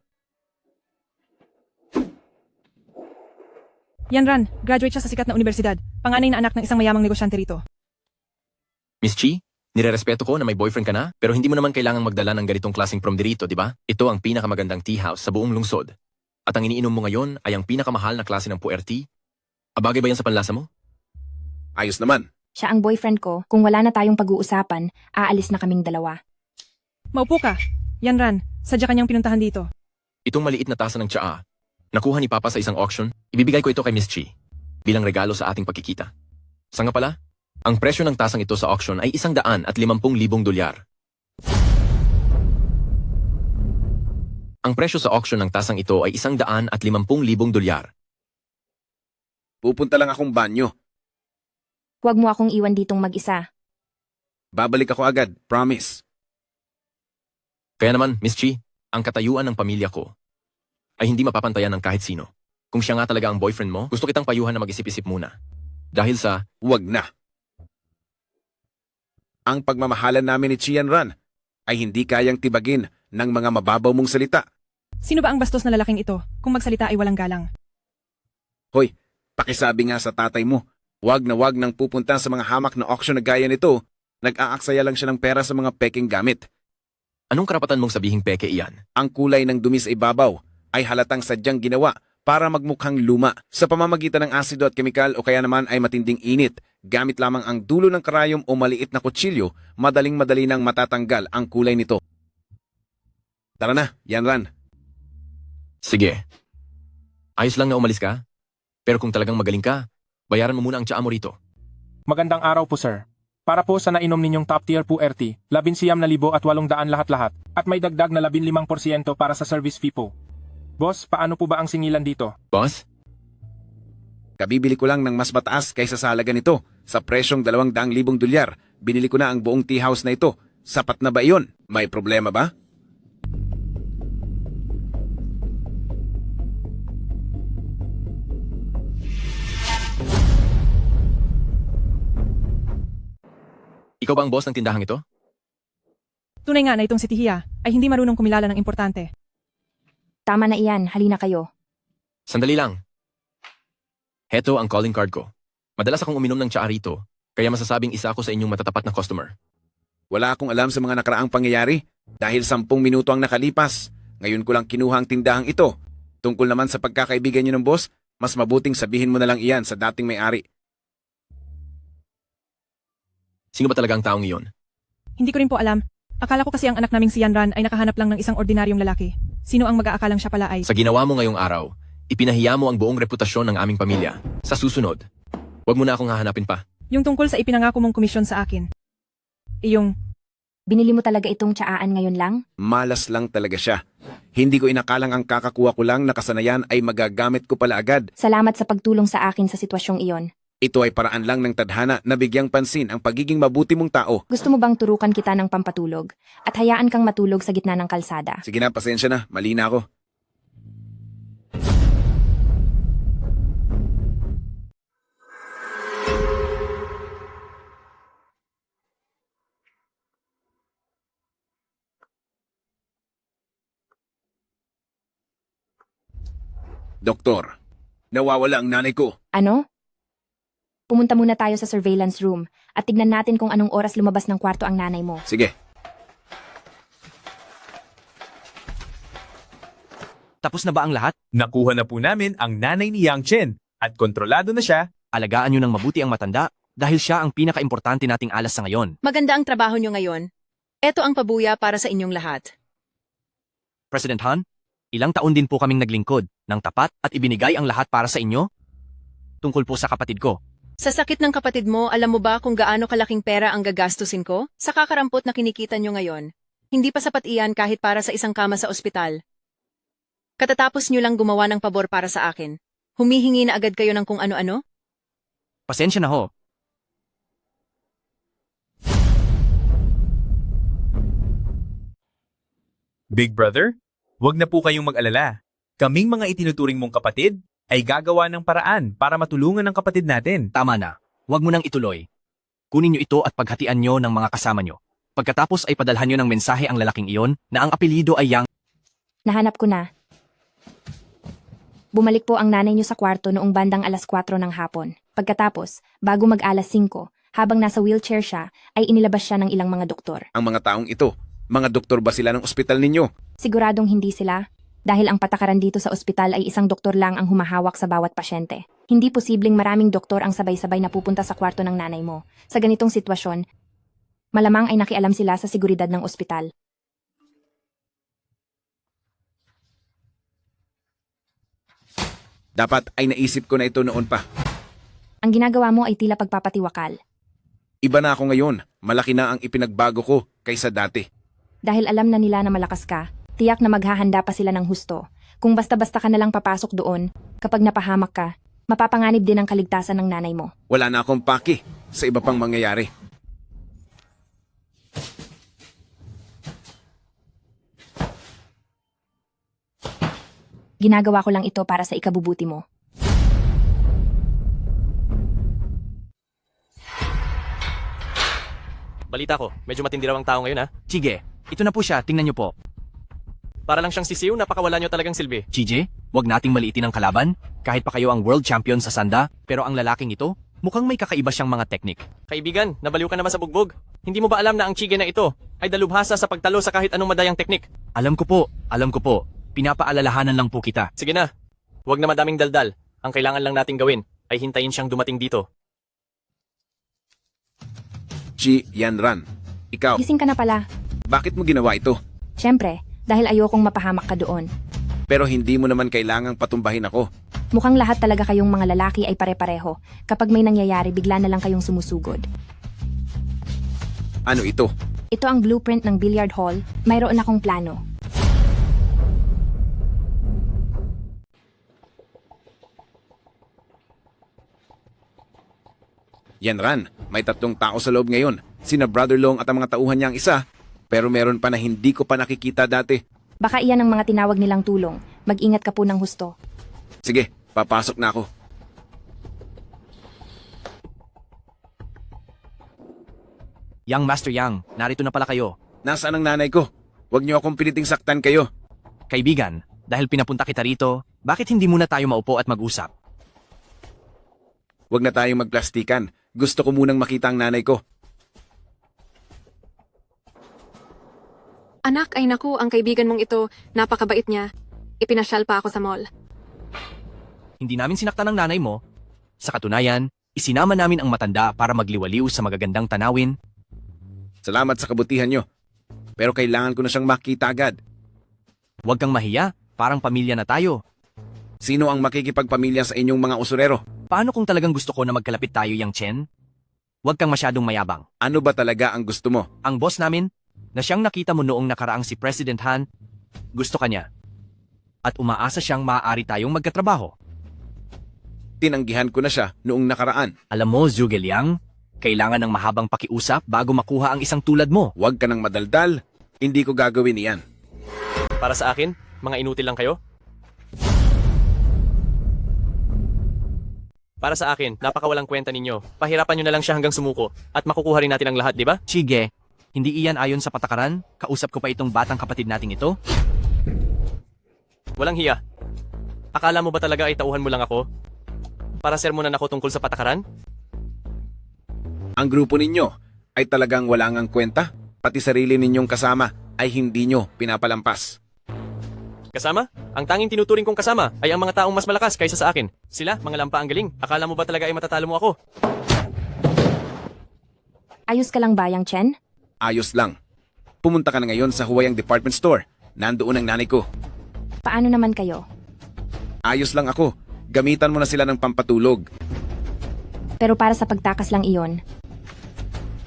Yanran, graduate siya sa sikat na universidad. Panganay na anak ng isang mayamang negosyante rito. Miss Chi, nirerespeto ko na may boyfriend ka na, pero hindi mo naman kailangang magdala ng ganitong klaseng prom dito, di ba? Ito ang pinakamagandang tea house sa buong lungsod. At ang iniinom mo ngayon ay ang pinakamahal na klase ng puerti? Abagay ba yan sa panlasa mo? Ayos naman. Siya ang boyfriend ko. Kung wala na tayong pag-uusapan, aalis na kaming dalawa. Maupo ka. Yanran, sadya kanyang pinuntahan dito. Itong maliit na tasa ng tsaa, nakuha ni Papa sa isang auction, ibibigay ko ito kay Miss Chi bilang regalo sa ating pagkikita. Sa nga pala, ang presyo ng tasang ito sa auction ay $150,000. Ang presyo sa auction ng tasang ito ay $150,000. Pupunta lang akong banyo. Huwag mo akong iwan ditong mag-isa. Babalik ako agad, promise. Kaya naman, Miss Chi, ang katayuan ng pamilya ko ay hindi mapapantayan ng kahit sino. Kung siya nga talaga ang boyfriend mo, gusto kitang payuhan na mag-isip-isip muna. Dahil sa... Huwag na. Ang pagmamahalan namin ni Yanran ay hindi kayang tibagin ng mga mababaw mong salita. Sino ba ang bastos na lalaking ito? Kung magsalita ay walang galang. Hoy, pakisabi nga sa tatay mo, wag nang pupunta sa mga hamak na auction na gaya nito. Nag-aaksaya lang siya ng pera sa mga peking gamit. Anong karapatan mong sabihing peke iyan? Ang kulay ng dumi sa ibabaw ay halatang sadyang ginawa para magmukhang luma sa pamamagitan ng asido at kemikal o kaya naman ay matinding init. Gamit lamang ang dulo ng karayom o maliit na kutsilyo, madaling-madali nang matatanggal ang kulay nito. Tara na, Yanran. Sige. Ayos lang na umalis ka. Pero kung talagang magaling ka, bayaran mo muna ang tsaa mo rito. Magandang araw po, sir. Para po sa nainom ninyong top tier puerti, 19,800 lahat-lahat, at may dagdag na 15% para sa service fee po. Boss, paano po ba ang singilan dito? Boss? Kabibili ko lang ng mas mataas kaysa sa halaga nito. Sa presyong $200,000, binili ko na ang buong tea house na ito. Sapat na ba iyon? May problema ba? Ikaw ba ang boss ng tindahang ito? Tunay nga na itong si Tihiya ay hindi marunong kumilala ng importante. Tama na iyan, halina kayo. Sandali lang. Heto ang calling card ko. Madalas akong uminom ng tsaa rito, kaya masasabing isa ako sa inyong matatapat na customer. Wala akong alam sa mga nakaraang pangyayari dahil 10 minuto ang nakalipas. Ngayon ko lang kinuha ang tindahang ito. Tungkol naman sa pagkakaibigan niyo ng boss, mas mabuting sabihin mo na lang iyan sa dating may-ari. Sino ba talaga ang taong iyon? Hindi ko rin po alam. Akala ko kasi ang anak naming si Yanran ay nakahanap lang ng isang ordinaryong lalaki. Sino ang mag-aakalang siya pala ay... Sa ginawa mo ngayong araw, ipinahiya mo ang buong reputasyon ng aming pamilya. Sa susunod, huwag mo na akong hahanapin pa. Yung tungkol sa ipinangako mong komisyon sa akin. Iyong Binili mo talaga itong tsaan ngayon lang? Malas lang talaga siya. Hindi ko inakalang ang kakakuha ko lang na kasanayan ay magagamit ko pala agad. Salamat sa pagtulong sa akin sa sitwasyong iyon. Ito ay paraan lang ng tadhana na bigyang pansin ang pagiging mabuti mong tao. Gusto mo bang turukan kita ng pampatulog? At hayaan kang matulog sa gitna ng kalsada? Sige na, pasensya na. Mali na ako. Doktor, nawawala ang nanay ko. Ano? Pumunta muna tayo sa surveillance room at tignan natin kung anong oras lumabas ng kwarto ang nanay mo. Sige. Tapos na ba ang lahat? Nakuha na po namin ang nanay ni Yang Chen at kontrolado na siya. Alagaan nyo ng mabuti ang matanda dahil siya ang pinaka-importante nating alas sa ngayon. Maganda ang trabaho nyo ngayon. Ito ang pabuya para sa inyong lahat. President Han, ilang taon din po kaming naglingkod ng tapat at ibinigay ang lahat para sa inyo? Tungkol po sa kapatid ko. Sa sakit ng kapatid mo, alam mo ba kung gaano kalaking pera ang gagastusin ko? Sa kakarampot na kinikita nyo ngayon, hindi pa sapat iyan kahit para sa isang kama sa ospital. Katatapos nyo lang gumawa ng pabor para sa akin. Humihingi na agad kayo ng kung ano-ano? Pasensya na ho. Big Brother, wag na po kayong mag-alala. Kaming mga itinuturing mong kapatid ay gagawa ng paraan para matulungan ang kapatid natin. Tama na. Huwag mo nang ituloy. Kunin nyo ito at paghatian nyo ng mga kasama nyo. Pagkatapos ay padalhan nyo ng mensahe ang lalaking iyon na ang apelyido ay Yang. Nahanap ko na. Bumalik po ang nanay niyo sa kwarto noong bandang alas 4 ng hapon. Pagkatapos, bago mag-alas 5, habang nasa wheelchair siya, ay inilabas siya ng ilang mga doktor. Ang mga taong ito, mga doktor ba sila ng ospital ninyo? Siguradong hindi sila. Dahil ang patakaran dito sa ospital ay isang doktor lang ang humahawak sa bawat pasyente. Hindi posibleng maraming doktor ang sabay-sabay na pupunta sa kwarto ng nanay mo. Sa ganitong sitwasyon, malamang ay nakialam sila sa seguridad ng ospital. Dapat ay naisip ko na ito noon pa. Ang ginagawa mo ay tila pagpapatiwakal. Iba na ako ngayon. Malaki na ang ipinagbago ko kaysa dati. Dahil alam na nila na malakas ka, tiyak na maghahanda pa sila ng husto. Kung basta-basta ka na lang papasok doon, kapag napahamak ka, mapapanganib din ang kaligtasan ng nanay mo. Wala na akong paki sa iba pang mangyayari. Ginagawa ko lang ito para sa ikabubuti mo. Balita ko, medyo matindi raw ang tao ngayon ha. Sige, ito na po siya, tingnan nyo po. Para lang siyang sisiw, napakawala nyo talagang silbi. CJ, wag nating maliitin ang kalaban. Kahit pa kayo ang world champion sa sanda, pero ang lalaking ito, mukhang may kakaiba siyang mga teknik. Kaibigan, nabaliw ka naman sa bugbog. Hindi mo ba alam na ang chige na ito ay dalubhasa sa pagtalo sa kahit anong madayang teknik? Alam ko po. Pinapaalalahanan lang po kita. Sige na, huwag na madaming daldal. Ang kailangan lang nating gawin ay hintayin siyang dumating dito. Ji Yanran, ikaw, Gising ka na pala. bakit mo ginawa ito? Siyempre, dahil ayokong mapahamak ka doon. Pero hindi mo naman kailangang patumbahin ako. Mukhang lahat talaga kayong mga lalaki ay pare-pareho. Kapag may nangyayari, bigla na lang kayong sumusugod. Ano ito? Ito ang blueprint ng billiard hall. Mayroon akong plano. Yanran, may 3 tao sa loob ngayon. Sina Brother Long at ang mga tauhan niyang isa. Pero meron pa na hindi ko pa nakikita dati. Baka iyan ang mga tinawag nilang tulong. Mag-ingat ka po ng husto. Sige, papasok na ako. Yang Master Yang, narito na pala kayo. Nasaan ang nanay ko? Huwag niyo akong piliting saktan kayo. Kaibigan, dahil pinapunta kita rito, bakit hindi muna tayo maupo at mag-usap? Huwag na tayong magplastikan. Gusto ko munang makita ang nanay ko. Anak, ay naku, ang kaibigan mong ito, napakabait niya. Ipinasyal pa ako sa mall. Hindi namin sinaktan ang nanay mo. Sa katunayan, isinama namin ang matanda para magliwaliw sa magagandang tanawin. Salamat sa kabutihan niyo. Pero kailangan ko na siyang makita agad. Huwag kang mahiya, parang pamilya na tayo. Sino ang makikipagpamilya sa inyong mga usurero? Paano kung talagang gusto ko na magkalapit tayo, Yang Chen? Huwag kang masyadong mayabang. Ano ba talaga ang gusto mo? Ang boss namin, na siyang nakita mo noong nakaraang si President Han, gusto ka niya. At umaasa siyang maaari tayong magkatrabaho. Tinanggihan ko na siya noong nakaraan. Alam mo, Zhuge Liang, kailangan ng mahabang pakiusap bago makuha ang isang tulad mo. Huwag ka nang madaldal. Hindi ko gagawin iyan. Para sa akin, mga inutil lang kayo. Para sa akin, napakawalang kwenta ninyo. Pahirapan nyo na lang siya hanggang sumuko. At makukuha rin natin ang lahat, di ba? Sige, hindi iyan ayon sa patakaran? Kausap ko pa itong batang kapatid nating ito? Walang hiya. Akala mo ba talaga ay tauhan mo lang ako? Para sermonan ako tungkol sa patakaran? Ang grupo ninyo ay talagang wala ngang kwenta. Pati sarili ninyong kasama ay hindi nyo pinapalampas. Kasama? Ang tanging tinuturing kong kasama ay ang mga taong mas malakas kaysa sa akin. Sila, mga lampa ang galing. Akala mo ba talaga ay matatalo mo ako? Ayos ka lang ba, Yang Chen? Ayos lang. Pumunta ka na ngayon sa Huwayang Department Store. Nandoon ang nanay ko. Paano naman kayo? Ayos lang ako. Gamitan mo na sila ng pampatulog. Pero para sa pagtakas lang iyon.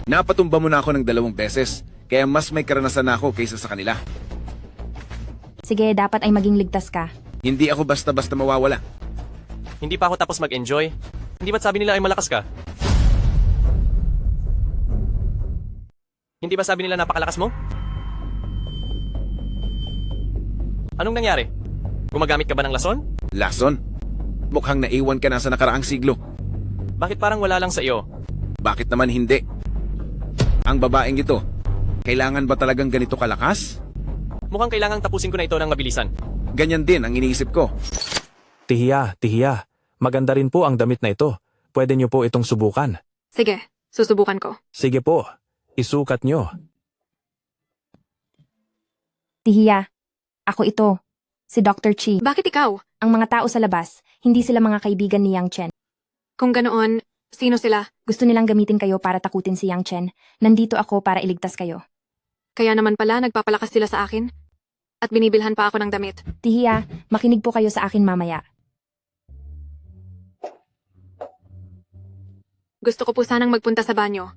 Napatumba mo na ako ng 2 beses. Kaya mas may karanasan na ako kaysa sa kanila. Sige, dapat ay maging ligtas ka. Hindi ako basta-basta mawawala. Hindi pa ako tapos mag-enjoy. Hindi ba't sabi nila ay malakas ka? Hindi ba sabi nila napakalakas mo? Anong nangyari? Gumagamit ka ba ng lason? Lason? Mukhang naiwan ka na sa nakaraang siglo. Bakit parang wala lang sa iyo? Bakit naman hindi? Ang babaeng ito, kailangan ba talagang ganito kalakas? Mukhang kailangang tapusin ko na ito ng mabilisan. Ganyan din ang iniisip ko. Tihiya, maganda rin po ang damit na ito. Pwede niyo po itong subukan. Sige, susubukan ko. Sige po, isukat niyo. Tihiya, ako ito. Si Dr. Chi. Bakit ikaw? Ang mga tao sa labas, hindi sila mga kaibigan ni Yang Chen. Kung ganoon, sino sila? Gusto nilang gamitin kayo para takutin si Yang Chen. Nandito ako para iligtas kayo. Kaya naman pala nagpapalakas sila sa akin? At binibilhan pa ako ng damit. Tihiya, makinig po kayo sa akin mamaya. Gusto ko po sanang magpunta sa banyo.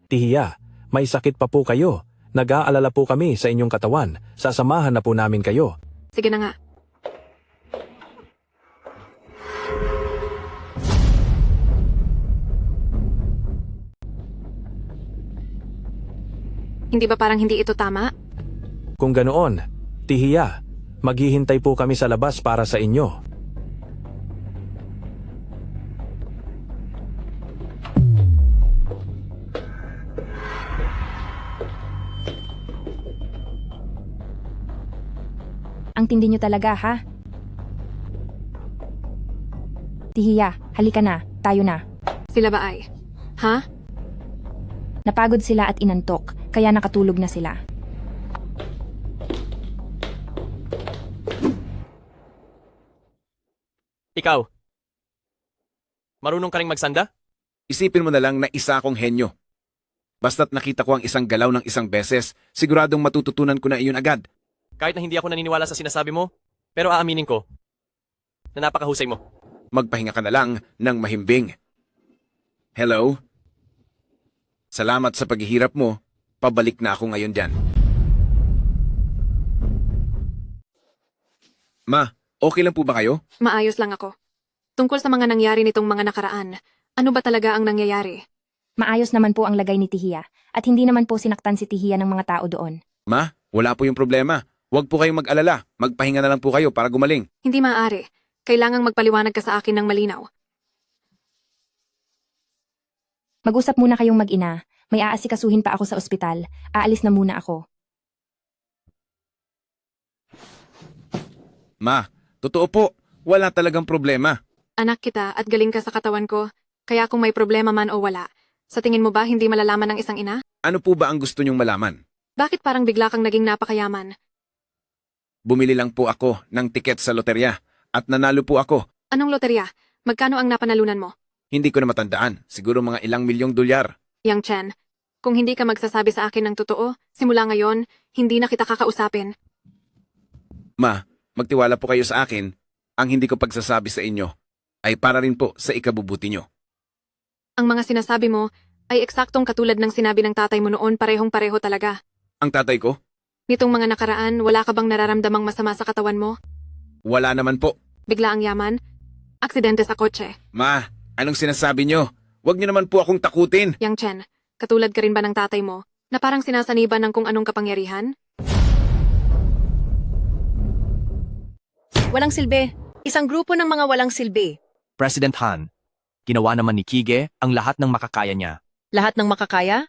Tihiya, may sakit pa po kayo. Nag-aalala po kami sa inyong katawan. Sasamahan na po namin kayo. Sige na nga. Hindi ba parang hindi ito tama? Kung ganoon, Tihiya, maghihintay po kami sa labas para sa inyo. Ang tindi nyo talaga, ha? Tihiya, halika na. Tayo na. Sila ba ay? Ha? Napagod sila at inantok, kaya nakatulog na sila. Ikaw. Marunong ka ring magsanda? Isipin mo na lang na isa akong henyo. Basta't nakita ko ang isang galaw ng isang beses, siguradong matututunan ko na iyon agad. Kahit na hindi ako naniniwala sa sinasabi mo, pero aaminin ko na napakahusay mo. Magpahinga ka na lang ng mahimbing. Hello? Salamat sa paghihirap mo. Pabalik na ako ngayon dyan. Ma, okay lang po ba kayo? Maayos lang ako. Tungkol sa mga nangyari nitong mga nakaraan, ano ba talaga ang nangyayari? Maayos naman po ang lagay ni Tihiya, at hindi naman po sinaktan si Tihiya ng mga tao doon. Ma, wala po yung problema. Huwag po kayong mag-alala. Magpahinga na lang po kayo para gumaling. Hindi maaari. Kailangang magpaliwanag ka sa akin ng malinaw. Mag-usap muna kayong mag-ina. May aasikasuhin pa ako sa ospital. Aalis na muna ako. Ma, totoo po. Wala talagang problema. Anak kita at galing ka sa katawan ko, kaya kung may problema man o wala, sa tingin mo ba hindi malalaman ng isang ina? Ano po ba ang gusto niyong malaman? Bakit parang bigla kang naging napakayaman? Bumili lang po ako ng tiket sa loterya at nanalo po ako. Anong loterya? Magkano ang napanalunan mo? Hindi ko na matandaan. Siguro mga ilang milyong dolyar. Yang Chen, kung hindi ka magsasabi sa akin ng totoo, simula ngayon, hindi na kita kakausapin. Ma, magtiwala po kayo sa akin. Ang hindi ko pagsasabi sa inyo ay para rin po sa ikabubuti nyo. Ang mga sinasabi mo ay eksaktong katulad ng sinabi ng tatay mo noon, parehong-pareho talaga. Ang tatay ko? Nitong mga nakaraan, wala ka bang nararamdamang masama sa katawan mo? Wala naman po. Bigla ang yaman? Aksidente sa kotse? Ma, anong sinasabi nyo? Huwag nyo naman po akong takutin. Yang Chen, katulad ka rin ba ng tatay mo, na parang sinasaniban ng kung anong kapangyarihan? Walang silbi. Isang grupo ng mga walang silbi. President Han, ginawa naman ni Kige ang lahat ng makakaya niya. Lahat ng makakaya?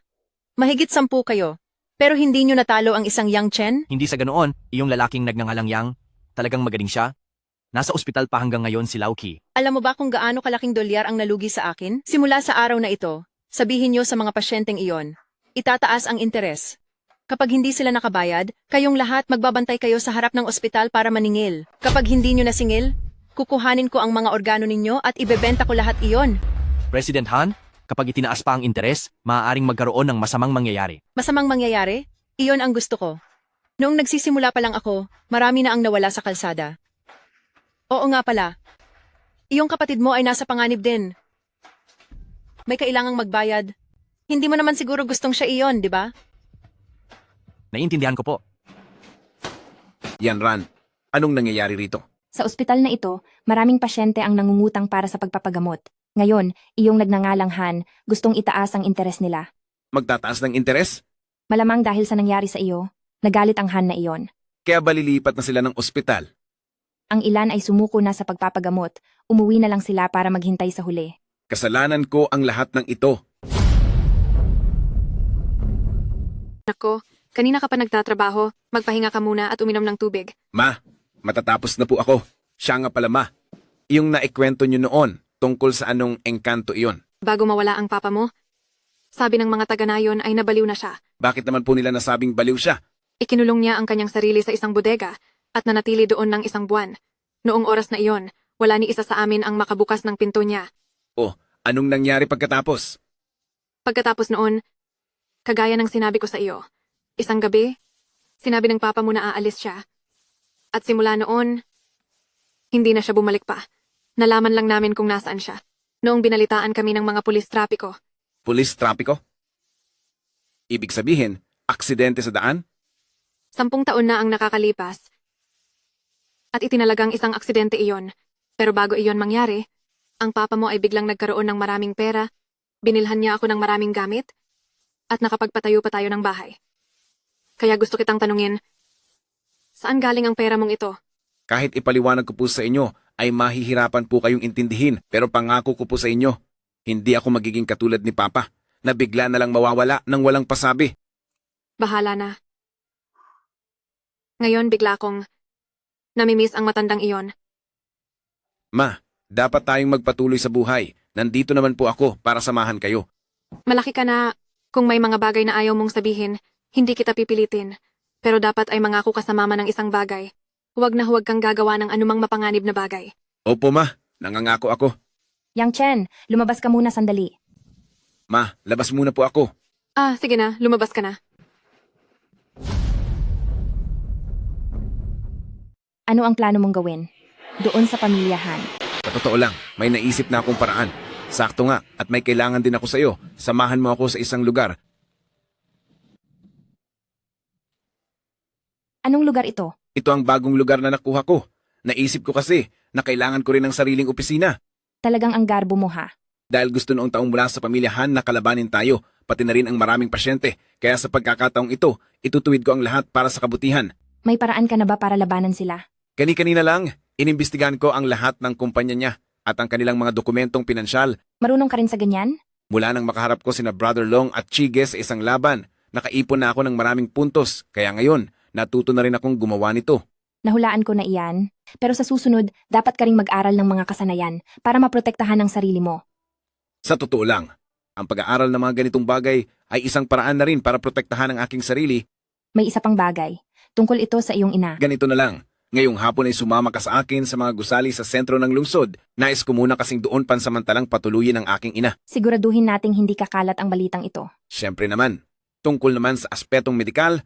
Mahigit 10 kayo. Pero hindi nyo natalo ang isang Yang Chen? Hindi sa ganoon, iyong lalaking nagngangalang Yang, talagang magaling siya. Nasa ospital pa hanggang ngayon si Lauki. Alam mo ba kung gaano kalaking dolyar ang nalugi sa akin? Simula sa araw na ito, sabihin nyo sa mga pasyenteng iyon, itataas ang interes. Kapag hindi sila nakabayad, kayong lahat magbabantay kayo sa harap ng ospital para maningil. Kapag hindi nyo nasingil, kukuhanin ko ang mga organo ninyo at ibebenta ko lahat iyon. President Han, kapag itinaas pa ang interes, maaaring magkaroon ng masamang mangyayari. Masamang mangyayari? Iyon ang gusto ko. Noong nagsisimula pa lang ako, marami na ang nawala sa kalsada. Oo nga pala. Iyong kapatid mo ay nasa panganib din. May kailangang magbayad. Hindi mo naman siguro gustong siya iyon, di ba? Naiintindihan ko po. Yan Ran, anong nangyayari rito? Sa ospital na ito, maraming pasyente ang nangungutang para sa pagpapagamot. Ngayon, iyong nagngangalang Han, gustong itaas ang interes nila. Magtataas ng interes? Malamang dahil sa nangyari sa iyo, nagalit ang Han na iyon. Kaya balilipat na sila ng ospital. Ang ilan ay sumuko na sa pagpapagamot, umuwi na lang sila para maghintay sa huli. Kasalanan ko ang lahat ng ito. Nako, kanina ka pa nagtatrabaho, magpahinga ka muna at uminom ng tubig. Ma, matatapos na po ako. Siya nga pala ma. Yung naikwento nyo noon, tungkol sa anong engkanto iyon. Bago mawala ang papa mo, sabi ng mga taga-nayon ay nabaliw na siya. Bakit naman po nila nasabing baliw siya? Ikinulong niya ang kanyang sarili sa isang bodega at nanatili doon ng isang buwan. Noong oras na iyon, wala ni isa sa amin ang makabukas ng pinto niya. Oh, anong nangyari pagkatapos? Pagkatapos noon, kagaya ng sinabi ko sa iyo, isang gabi, sinabi ng papa mo na aalis siya. At simula noon, hindi na siya bumalik pa. Nalaman lang namin kung nasaan siya. Noong binalitaan kami ng mga pulis trapiko. Pulis trapiko? Ibig sabihin, aksidente sa daan? 10 taon na ang nakakalipas. At itinalagang isang aksidente iyon. Pero bago iyon mangyari, ang papa mo ay biglang nagkaroon ng maraming pera, binilhan niya ako ng maraming gamit, at nakapagpatayo pa tayo ng bahay. Kaya gusto kitang tanungin, saan galing ang pera mong ito? Kahit ipaliwanag ko po sa inyo, ay mahihirapan po kayong intindihin. Pero pangako ko po sa inyo, hindi ako magiging katulad ni Papa, na bigla na lang mawawala nang walang pasabi. Bahala na. Ngayon bigla kong namimiss ang matandang iyon. Ma, dapat tayong magpatuloy sa buhay. Nandito naman po ako para samahan kayo. Malaki ka na, kung may mga bagay na ayaw mong sabihin, hindi kita pipilitin. Pero dapat ay mangako ka sa mama ng isang bagay. Huwag na huwag kang gagawa ng anumang mapanganib na bagay. Opo ma, nangangako ako. Yang Chen, lumabas ka muna sandali. Ma, labas muna po ako. Sige na, lumabas ka na. Ano ang plano mong gawin? Doon sa pamilya Han. Sa totoo lang, may naisip na akong paraan. Sakto nga, at may kailangan din ako sa iyo. Samahan mo ako sa isang lugar. Anong lugar ito? Ito ang bagong lugar na nakuha ko. Naisip ko kasi na kailangan ko rin ng sariling opisina. Talagang ang garbo mo ha. Dahil gusto noong taong mula sa pamilya Han na kalabanin tayo, pati na rin ang maraming pasyente. Kaya sa pagkakataong ito, itutuwid ko ang lahat para sa kabutihan. May paraan ka na ba para labanan sila? Kani-kanina lang, inimbestigahan ko ang lahat ng kumpanya niya at ang kanilang mga dokumentong pinansyal. Marunong ka rin sa ganyan? Mula nang makaharap ko sina Brother Long at Chige sa isang laban, nakaipon na ako ng maraming puntos. Kaya ngayon, natuto na rin akong gumawa nito. Nahulaan ko na iyan. Pero sa susunod, dapat ka ring mag-aral ng mga kasanayan para maprotektahan ang sarili mo. Sa totoo lang, ang pag-aaral ng mga ganitong bagay ay isang paraan na rin para protektahan ang aking sarili. May isa pang bagay. Tungkol ito sa iyong ina. Ganito na lang. Ngayong hapon ay sumama ka sa akin sa mga gusali sa sentro ng lungsod. Nais ko muna kasing doon pansamantalang patuloyin ang aking ina. Siguraduhin nating hindi kakalat ang balitang ito. Siyempre naman. Tungkol naman sa aspetong medikal,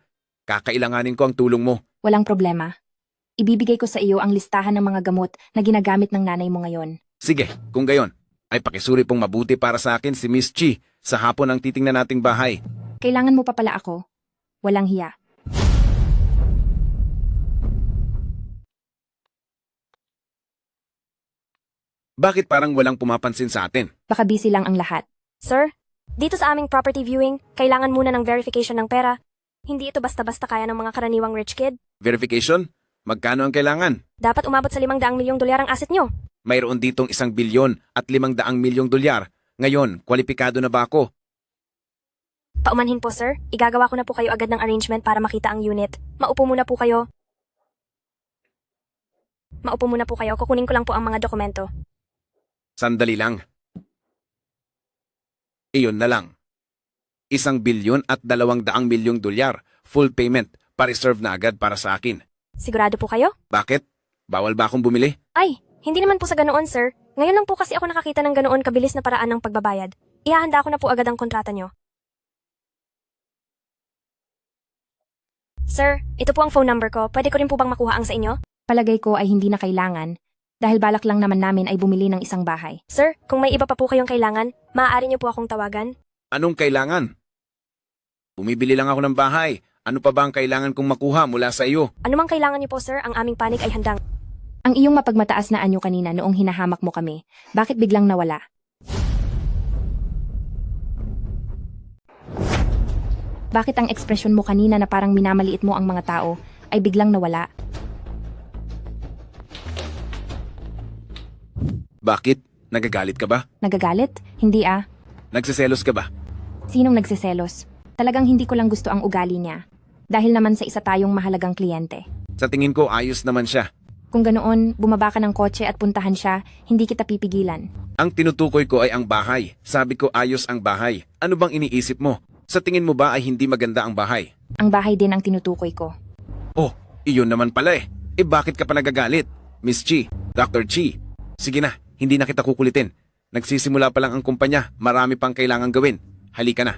kakailanganin ko ang tulong mo. Walang problema. Ibibigay ko sa iyo ang listahan ng mga gamot na ginagamit ng nanay mo ngayon. Sige, kung gayon, ay pakisuri pong mabuti para sa akin si Miss Chi sa hapon ang titingnan nating bahay. Kailangan mo pa pala ako. Walang hiya. Bakit parang walang pumapansin sa atin? Baka busy lang ang lahat. Sir, dito sa aming property viewing, kailangan muna ng verification ng pera. Hindi ito basta-basta kaya ng mga karaniwang rich kid. Verification? Magkano ang kailangan? Dapat umabot sa 500 milyong dolyar ang asset nyo. Mayroon ditong 1 bilyon at 500 milyong dolyar. Ngayon, kwalipikado na ba ako? Paumanhin po sir, igagawa ko na po kayo agad ng arrangement para makita ang unit. Maupo muna po kayo. Kukunin ko lang po ang mga dokumento. Sandali lang. Iyon na lang. 1 bilyon at 200 milyong dolyar. Full payment. Pa-reserve na agad para sa akin. Sigurado po kayo? Bakit? Bawal ba akong bumili? Ay, hindi naman po sa ganoon sir. Ngayon lang po kasi ako nakakita ng ganoon kabilis na paraan ng pagbabayad. Ihahanda ko na po agad ang kontrata nyo. Sir, ito po ang phone number ko. Pwede ko rin po bang makuha ang sa inyo? Palagay ko ay hindi na kailangan dahil balak lang naman namin ay bumili ng isang bahay. Sir, kung may iba pa po kayong kailangan, maaari niyo po akong tawagan. Anong kailangan? Bumibili lang ako ng bahay. Ano pa ba ang kailangan kong makuha mula sa iyo? Ano mang kailangan niyo po sir, ang aming panig ay handang. Ang iyong mapagmataas na anyo kanina noong hinahamak mo kami, bakit biglang nawala? Bakit ang ekspresyon mo kanina na parang minamaliit mo ang mga tao ay biglang nawala? Bakit? Nagagalit ka ba? Nagagalit? Hindi ah. Nagsiselos ka ba? Sinong nagsiselos? Talagang hindi ko lang gusto ang ugali niya. Dahil naman sa isa tayong mahalagang kliyente. Sa tingin ko ayos naman siya. Kung ganoon, bumaba ka ng kotse at puntahan siya, hindi kita pipigilan. Ang tinutukoy ko ay ang bahay. Sabi ko ayos ang bahay. Ano bang iniisip mo? Sa tingin mo ba ay hindi maganda ang bahay? Ang bahay din ang tinutukoy ko. Oh, iyon naman pala eh. Eh bakit ka pa nagagalit? Miss Chi, Dr. Chi. Sige na, hindi na kita kukulitin. Nagsisimula pa lang ang kumpanya, marami pang kailangan gawin. Halika na.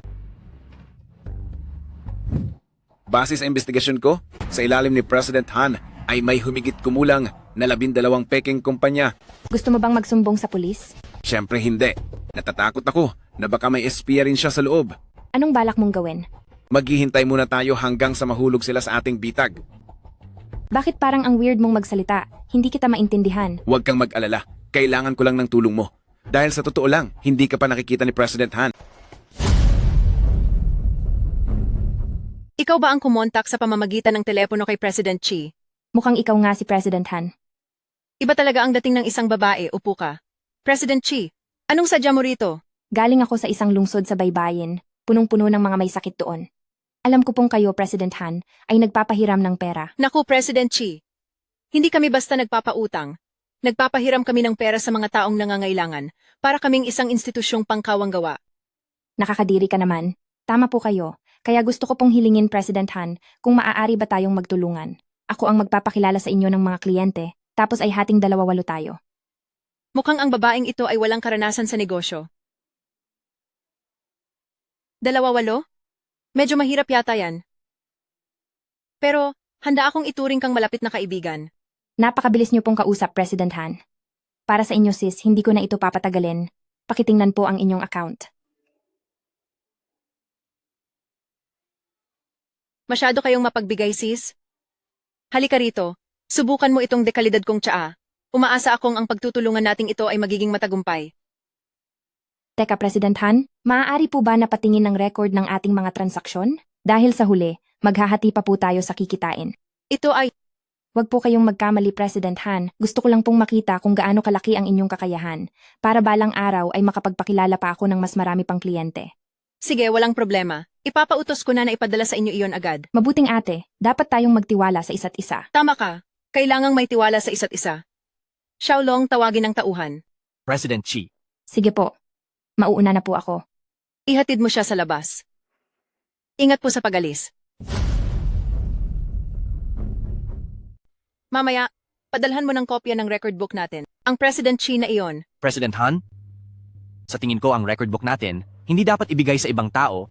Base sa investigasyon ko, sa ilalim ni President Han ay may humigit kumulang na 12 peking kumpanya. Gusto mo bang magsumbong sa pulis? Siyempre hindi. Natatakot ako na baka may espiya rin siya sa loob. Anong balak mong gawin? Maghihintay muna tayo hanggang sa mahulog sila sa ating bitag. Bakit parang ang weird mong magsalita? Hindi kita maintindihan. Huwag kang mag-alala. Kailangan ko lang ng tulong mo. Dahil sa totoo lang, hindi ka pa nakikita ni President Han. Ikaw ba ang kumontak sa pamamagitan ng telepono kay President Chi? Mukhang ikaw nga si President Han. Iba talaga ang dating ng isang babae, upo ka. President Chi, anong sadya mo rito? Galing ako sa isang lungsod sa baybayin, punong-puno ng mga may sakit doon. Alam ko pong kayo, President Han, ay nagpapahiram ng pera. Naku, President Chi. Hindi kami basta nagpapautang. Nagpapahiram kami ng pera sa mga taong nangangailangan para kaming isang institusyong pangkawang gawa. Nakakadiri ka naman. Tama po kayo. Kaya gusto ko pong hilingin, President Han, kung maaari ba tayong magtulungan. Ako ang magpapakilala sa inyo ng mga kliyente, tapos ay hating 2-8 tayo. Mukhang ang babaeng ito ay walang karanasan sa negosyo. 2-8? Medyo mahirap yata yan. Pero, handa akong ituring kang malapit na kaibigan. Napakabilis niyo pong kausap, President Han. Para sa inyo, sis, hindi ko na ito papatagalin. Pakitingnan po ang inyong account. Masyado kayong mapagbigay, sis. Halika rito. Subukan mo itong dekalidad kong tsaa. Umaasa akong ang pagtutulungan nating ito ay magiging matagumpay. Teka, President Han, maaari po ba napatingin ng record ng ating mga transaksyon? Dahil sa huli, maghahati pa po tayo sa kikitain. Ito ay... Huwag po kayong magkamali, President Han. Gusto ko lang pong makita kung gaano kalaki ang inyong kakayahan. Para balang araw ay makapagpakilala pa ako ng mas marami pang kliyente. Sige, walang problema. Ipapautos ko na ipadala sa inyo iyon agad. Mabuting ate, dapat tayong magtiwala sa isa't isa. Tama ka. Kailangang may tiwala sa isa't isa. Xiaolong, tawagin ng tauhan. President Chi. Sige po. Mauuna na po ako. Ihatid mo siya sa labas. Ingat po sa pagalis. Mamaya, padalhan mo ng kopya ng record book natin. Ang President Chi na iyon. President Han? Sa tingin ko ang record book natin, hindi dapat ibigay sa ibang tao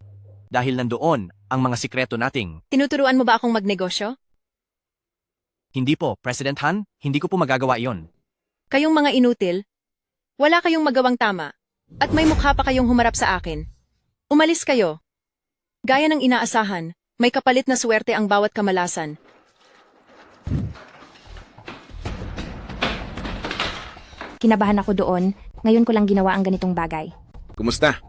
dahil nandoon ang mga sikreto nating. Tinuturuan mo ba akong magnegosyo? Hindi po, President Han, hindi ko po magagawa iyon. Kayong mga inutil, wala kayong magawang tama, at may mukha pa kayong humarap sa akin. Umalis kayo. Gaya ng inaasahan, May kapalit na swerte ang bawat kamalasan. Kinabahan ako doon, ngayon ko lang ginawa ang ganitong bagay. Kumusta?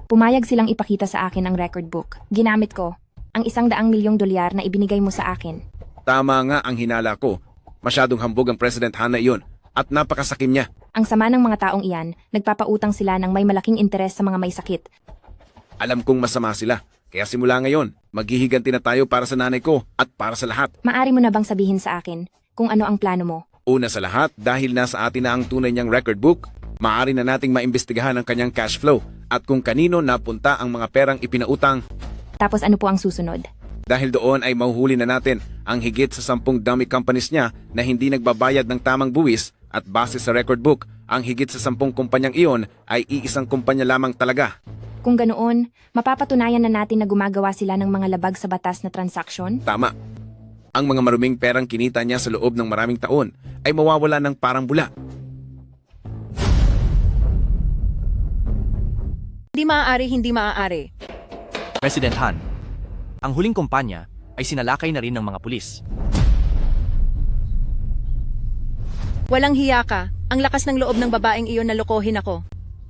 Pumayag silang ipakita sa akin ang record book. Ginamit ko ang $100 million na ibinigay mo sa akin. Tama nga ang hinala ko. Masyadong hambog ang President Han na iyon at napakasakim niya. Ang sama ng mga taong iyan, nagpapautang sila ng may malaking interes sa mga may sakit. Alam kong masama sila. Kaya simula ngayon, maghihiganti na tayo para sa nanay ko at para sa lahat. Maari mo na bang sabihin sa akin kung ano ang plano mo? Una sa lahat, dahil nasa atin na ang tunay niyang record book, maaari na nating maimbestigahan ang kanyang cash flow at kung kanino napunta ang mga perang ipinautang. Tapos ano po ang susunod? Dahil doon ay mahuhuli na natin ang higit sa 10 dummy companies niya na hindi nagbabayad ng tamang buwis at base sa record book, ang higit sa 10 kumpanyang iyon ay iisang kumpanya lamang talaga. Kung ganoon, mapapatunayan na natin na gumagawa sila ng mga labag sa batas na transaksyon? Tama. Ang mga maruming perang kinita niya sa loob ng maraming taon ay mawawala ng parang bula. Hindi maaari. President Han, ang huling kumpanya ay sinalakay na rin ng mga pulis. Walang hiya ka. Ang lakas ng loob ng babaeng iyon na lokohin ako.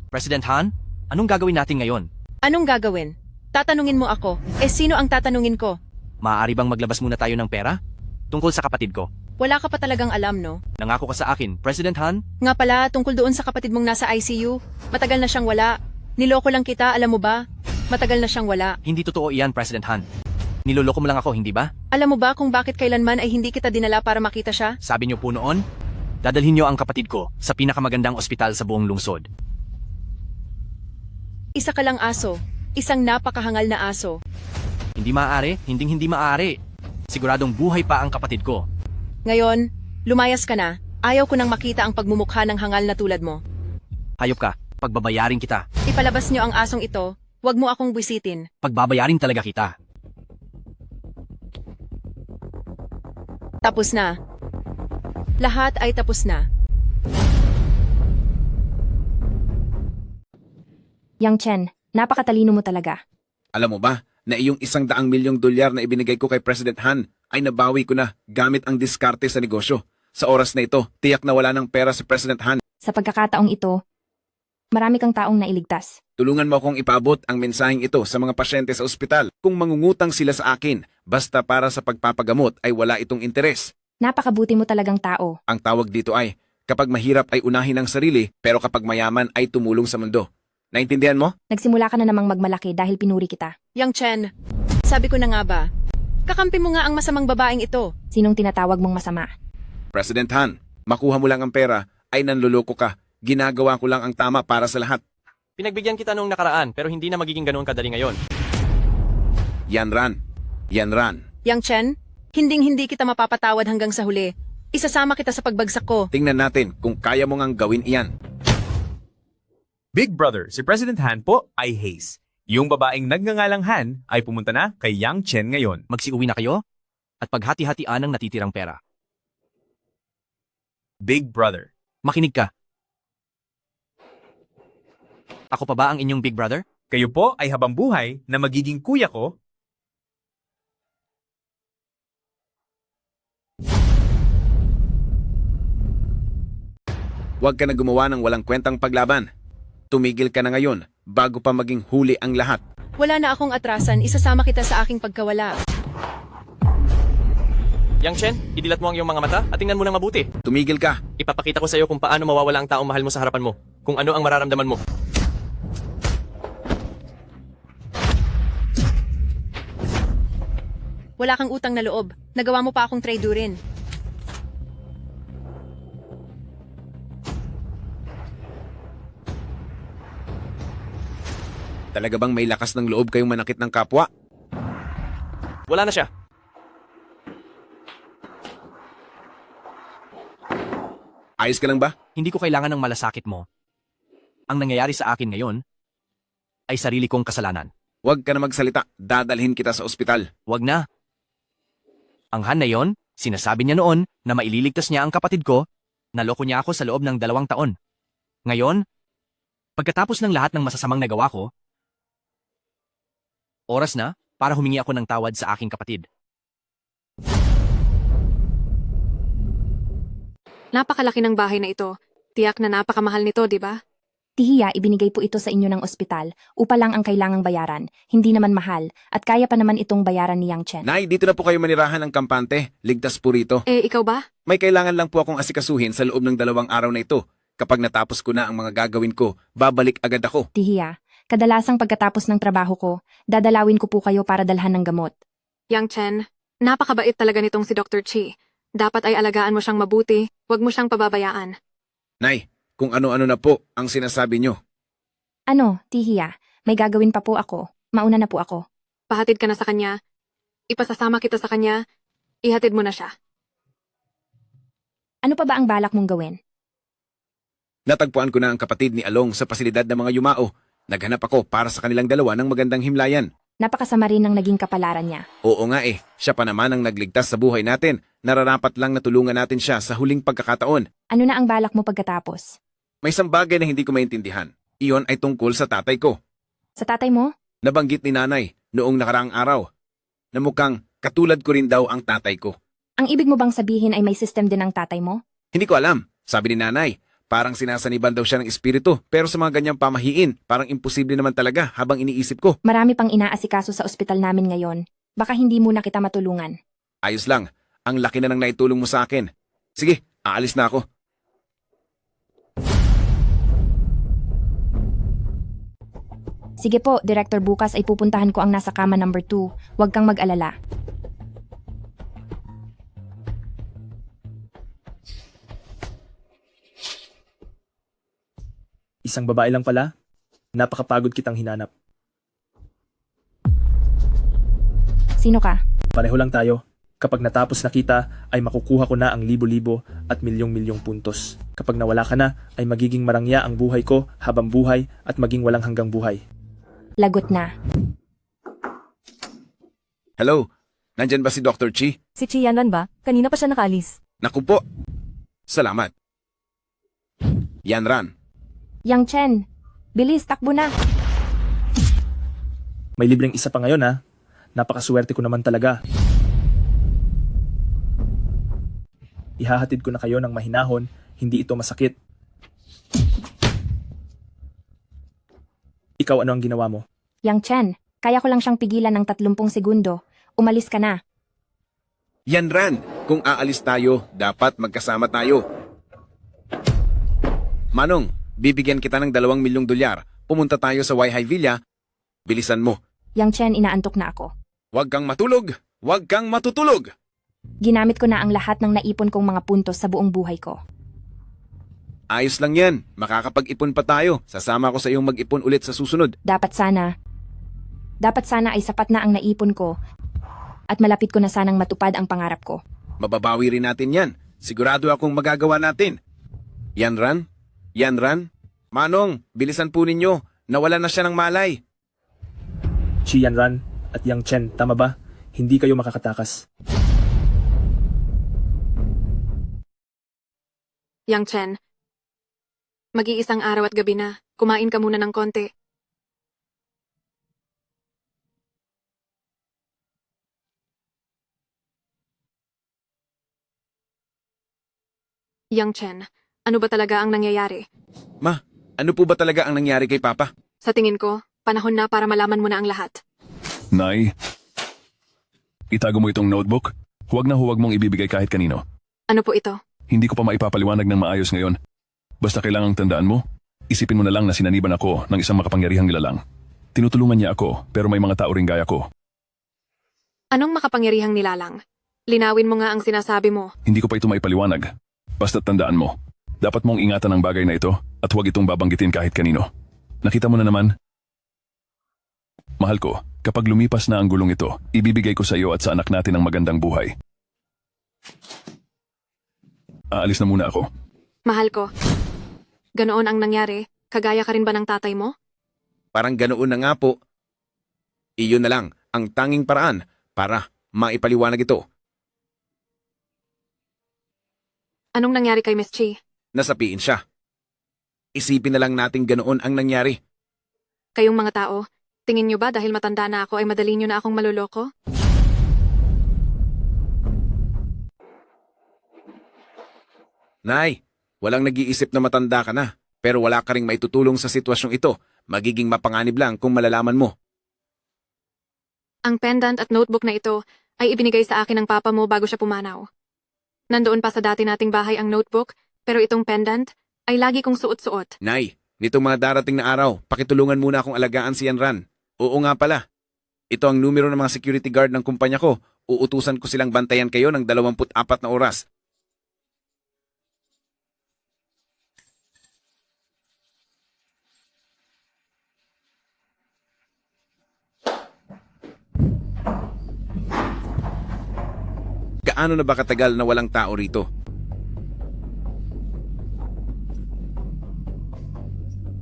President Han, anong gagawin natin ngayon? Anong gagawin? Tatanungin mo ako. Sino ang tatanungin ko? Maaari bang maglabas muna tayo ng pera? Tungkol sa kapatid ko. Wala ka pa talagang alam, no? Nangako ka sa akin, President Han? Nga pala, tungkol doon sa kapatid mong nasa ICU. Matagal na siyang wala. Niloko lang kita, alam mo ba? Matagal na siyang wala. Hindi totoo iyan, President Han. Niloloko mo lang ako, hindi ba? Alam mo ba kung bakit kailanman ay hindi kita dinala para makita siya? Sabi niyo po noon, dadalhin niyo ang kapatid ko sa pinakamagandang ospital sa buong lungsod. Isa ka lang aso. Isang napakahangal na aso. Hindi maaari, hindi maaari. Siguradong buhay pa ang kapatid ko. Ngayon, lumayas ka na. Ayaw ko nang makita ang pagmumukha ng hangal na tulad mo. Hayop ka, pagbabayarin kita. Ipalabas niyo ang asong ito. Huwag mo akong bisitin. Pagbabayarin talaga kita. Tapos na. Lahat ay tapos na. Yang Chen, napakatalino mo talaga. Alam mo ba na iyong $100 milyong na ibinigay ko kay President Han ay nabawi ko na gamit ang diskarte sa negosyo. Sa oras na ito, tiyak na wala ng pera si President Han. Sa pagkakataong ito, marami kang taong nailigtas. Tulungan mo akong ipabot ang mensaheng ito sa mga pasyente sa ospital. Kung mangungutang sila sa akin, basta para sa pagpapagamot ay wala itong interes. Napakabuti mo talagang tao. Ang tawag dito ay, kapag mahirap ay unahin ang sarili, pero kapag mayaman ay tumulong sa mundo. Naintindihan mo? Nagsimula ka na namang magmalaki dahil pinuri kita. Yang Chen, sabi ko na nga ba, kakampi mo nga ang masamang babaeng ito. Sinong tinatawag mong masama? President Han, makuha mo lang ang pera ay nanluloko ka. Ginagawa ko lang ang tama para sa lahat. Pinagbigyan kita noong nakaraan pero hindi na magiging ganoon kadali ngayon. Yan Ran. Yang Chen, hindi kita mapapatawad hanggang sa huli. Isasama kita sa pagbagsak ko. Tingnan natin kung kaya mo ngang gawin iyan. Big Brother, si President Han po ay Hayes. Yung babaeng nagngangalang Han ay pumunta na kay Yang Chen ngayon. Magsiuwi na kayo at paghati-hatian ang natitirang pera. Big Brother. Makinig ka. Ako pa ba ang inyong Big Brother? Kayo po ay habang buhay na magiging kuya ko. Huwag ka na gumawa ng walang kwentang paglaban. Tumigil ka na ngayon bago pa maging huli ang lahat. Wala na akong atrasan, isasama kita sa aking pagkawala. Yang Chen, idilat mo ang iyong mga mata at tingnan mo nang mabuti. Tumigil ka. Ipapakita ko sa iyo kung paano mawawala ang taong mahal mo sa harapan mo. Kung ano ang mararamdaman mo. Wala kang utang na loob. Nagawa mo pa akong traidorin. Talaga bang may lakas ng loob kayong manakit ng kapwa? Wala na siya. Ayos ka lang ba? Hindi ko kailangan ng malasakit mo. Ang nangyayari sa akin ngayon ay sarili kong kasalanan. Huwag ka na magsalita. Dadalhin kita sa ospital. Huwag na. Ang Han na yon, sinasabi niya noon na maililigtas niya ang kapatid ko, naloko niya ako sa loob ng 2 taon. Ngayon, pagkatapos ng lahat ng masasamang nagawa ko, oras na para humingi ako ng tawad sa aking kapatid. Napakalaki ng bahay na ito. Tiyak na napakamahal nito, di ba? Tihiya, ibinigay po ito sa inyo ng ospital. Upa lang ang kailangang bayaran. Hindi naman mahal. At kaya pa naman itong bayaran ni Yang Chen. Nay, dito na po kayo manirahan ng kampante. Ligtas po rito. Ikaw ba? May kailangan lang po akong asikasuhin sa loob ng 2 araw na ito. Kapag natapos ko na ang mga gagawin ko, babalik agad ako. Tihiya, kadalasang pagkatapos ng trabaho ko, dadalawin ko po kayo para dalhan ng gamot. Yang Chen, napakabait talaga nitong si Dr. Chi. Dapat ay alagaan mo siyang mabuti, huwag mo siyang pababayaan. Nay, kung ano-ano na po ang sinasabi nyo. Ano, Tihiya, may gagawin pa po ako. Mauna na po ako. Pahatid ka na sa kanya, ipasasama kita sa kanya, ihatid mo na siya. Ano pa ba ang balak mong gawin? Natagpuan ko na ang kapatid ni Along sa pasilidad ng mga yumao. Naghanap ako para sa kanilang dalawa ng magandang himlayan. Napakasama rin ng naging kapalaran niya. Oo nga siya pa naman ang nagligtas sa buhay natin. Nararapat lang na tulungan natin siya sa huling pagkakataon. Ano na ang balak mo pagkatapos? May isang bagay na hindi ko maintindihan. Iyon ay tungkol sa tatay ko. Sa tatay mo? Nabanggit ni nanay noong nakaraang araw na mukhang katulad ko rin daw ang tatay ko. Ang ibig mo bang sabihin ay may system din ang tatay mo? Hindi ko alam. Sabi ni nanay, parang sinasaniban daw siya ng espiritu. Pero sa mga ganyang pamahiin, parang imposible naman talaga habang iniisip ko. Marami pang inaasikaso sa ospital namin ngayon. Baka hindi muna kita matulungan. Ayos lang. Ang laki na ng naitulong mo sa akin. Sige, aalis na ako. Sige po, Director, bukas ay pupuntahan ko ang nasa kama number 2. Huwag kang mag-alala. Isang babae lang pala? Napakapagod kitang hinanap. Sino ka? Pareho lang tayo. Kapag natapos na kita, ay makukuha ko na ang libo-libo at milyong-milyong puntos. Kapag nawala ka na, ay magiging marangya ang buhay ko habang buhay at maging walang hanggang buhay. Lagot na. Hello, nandyan ba si Dr. Chi? Si Chianan ba? Kanina pa siya nakaalis. Naku po. Salamat. Yan Ran. Yang Chen, bilis, takbo na. May libreng isa pa ngayon ha. Napakaswerte ko naman talaga. Ihahatid ko na kayo ng mahinahon, hindi ito masakit. Ikaw, ano ang ginawa mo? Yang Chen, kaya ko lang siyang pigilan ng 30 segundo. Umalis ka na. Yan Ran, kung aalis tayo, dapat magkasama tayo. Manong, bibigyan kita ng 2 milyong dolyar. Pumunta tayo sa Waihai Villa. Bilisan mo. Yang Chen, inaantok na ako. Huwag kang matulog. Huwag kang matutulog. Ginamit ko na ang lahat ng naipon kong mga puntos sa buong buhay ko. Ayos lang yan. Makakapag-ipon pa tayo. Sasama ko sa iyong mag-ipon ulit sa susunod. Dapat sana ay sapat na ang naipon ko at malapit ko na sanang matupad ang pangarap ko. Mababawi rin natin yan. Sigurado akong magagawa natin. Yan Ran? Yan Ran? Manong, bilisan po ninyo. Nawala na siya ng malay. Chi Yan Ran at Yang Chen, tama ba? Hindi kayo makakatakas. Yang Chen, mag-iisang araw at gabi na. Kumain ka muna ng konti. Yang Chen, ano ba talaga ang nangyayari? Ma, ano po ba talaga ang nangyari kay Papa? Sa tingin ko, panahon na para malaman mo na ang lahat. Nay, itago mo itong notebook. Huwag na huwag mong ibibigay kahit kanino. Ano po ito? Hindi ko pa maipapaliwanag ng maayos ngayon. Basta kailangang tandaan mo, isipin mo na lang na sinaniban ako ng isang makapangyarihang nilalang. Tinutulungan niya ako, pero may mga tao ring gaya ko. Anong makapangyarihang nilalang? Linawin mo nga ang sinasabi mo. Hindi ko pa ito maipaliwanag. Basta tandaan mo, dapat mong ingatan ang bagay na ito at huwag itong babanggitin kahit kanino. Nakita mo na naman? Mahal ko, kapag lumipas na ang gulong ito, ibibigay ko sa iyo at sa anak natin ang magandang buhay. Aalis na muna ako. Mahal ko. Ganoon ang nangyari? Kagaya ka rin ba ng tatay mo? Parang ganoon na nga po. Iyon na lang ang tanging paraan para maipaliwanag ito. Anong nangyari kay Miss Chi? Nasapiin siya. Isipin na lang natin ganoon ang nangyari. Kayong mga tao, Tingin niyo ba dahil matanda na ako ay madali niyo na akong maluloko? Nay, walang nag-iisip na matanda ka na, pero wala ka ring maitutulong sa sitwasyong ito. Magiging mapanganib lang kung malalaman mo. Ang pendant at notebook na ito ay ibinigay sa akin ng papa mo bago siya pumanaw. Nandoon pa sa dati nating bahay ang notebook, pero itong pendant ay lagi kong suot-suot. Nay, nitong mga darating na araw, pakitulungan muna akong alagaan si Yanran. Oo nga pala. Ito ang numero ng mga security guard ng kumpanya ko. Uutusan ko silang bantayan kayo ng 24 na oras. Gaano na ba katagal na walang tao rito?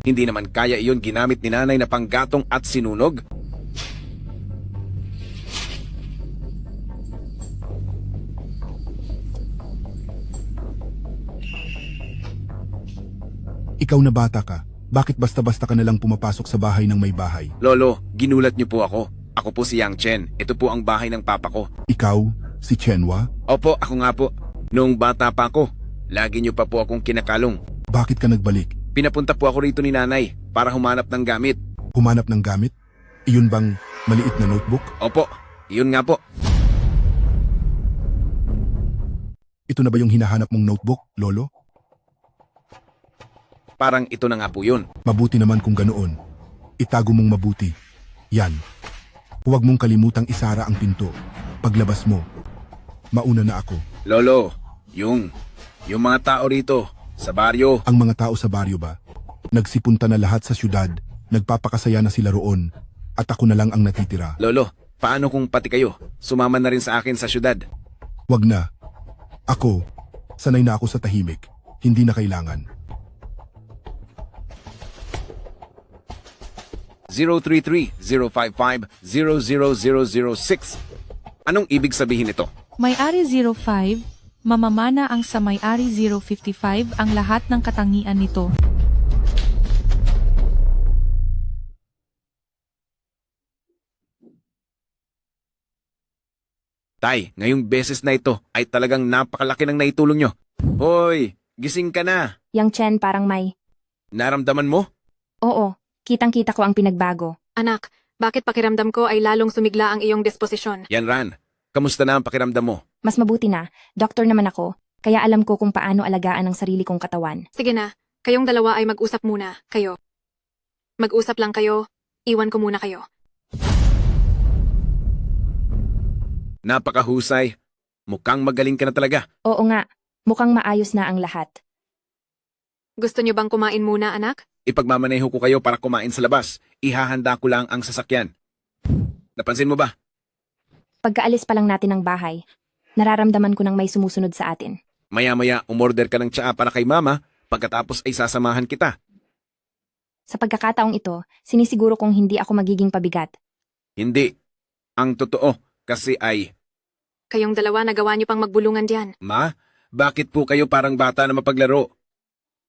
Hindi naman kaya iyon ginamit ni nanay na panggatong at sinunog? Ikaw na bata ka, bakit basta-basta ka nalang pumapasok sa bahay ng may bahay? Lolo, ginulat niyo po ako. Ako po si Yang Chen. Ito po ang bahay ng papa ko. Ikaw, si Chenwa? Opo, ako nga po. Noong bata pa ako, lagi niyo pa po akong kinakalong. Bakit ka nagbalik? Pinapunta po ako rito ni nanay para humanap ng gamit. Humanap ng gamit? Iyon bang maliit na notebook? Opo, iyon nga po. Ito na ba yung hinahanap mong notebook, Lolo? Parang ito na nga po yun. Mabuti naman kung ganoon. Itago mong mabuti. Yan. Huwag mong kalimutang isara ang pinto. Paglabas mo, mauna na ako. Lolo, yung mga tao rito, sa baryo. Ang mga tao sa baryo ba? Nagsipunta na lahat sa syudad, nagpapakasaya na sila roon, at ako na lang ang natitira. Lolo, paano kung pati kayo, sumama na rin sa akin sa syudad? Wag na. Ako, sanay na ako sa tahimik. Hindi na kailangan. 033-055-00006. Anong ibig sabihin ito? May-ari 05, mamamana ang sa may-ari 055 ang lahat ng katangian nito. Tay, ngayong beses na ito ay talagang napakalaki ng naitulong nyo. Hoy, gising ka na. Yang Chen parang may. Naramdaman mo? Oo, kitang-kita ko ang pinagbago. Anak, bakit pakiramdam ko ay lalong sumigla ang iyong disposisyon? Yanran, kamusta na ang pakiramdam mo? Mas mabuti na, doktor naman ako, kaya alam ko kung paano alagaan ang sarili kong katawan. Sige na, kayong dalawa ay mag-usap muna, kayo. Mag-usap lang kayo, iwan ko muna kayo. Napakahusay. Mukhang magaling ka na talaga. Oo nga, mukhang maayos na ang lahat. Gusto niyo bang kumain muna, anak? Ipagmamaneho ko kayo para kumain sa labas. Ihahanda ko lang ang sasakyan. Napansin mo ba? Pagkaalis pa lang natin ng bahay, nararamdaman ko nang may sumusunod sa atin. Maya-maya umorder ka ng tsaa para kay mama, pagkatapos ay sasamahan kita. Sa pagkakataong ito, sinisiguro kong hindi ako magiging pabigat. Hindi. Ang totoo, kasi ay... Kayong dalawa nagawa niyo pang magbulungan diyan. Ma, bakit po kayo parang bata na mapaglaro?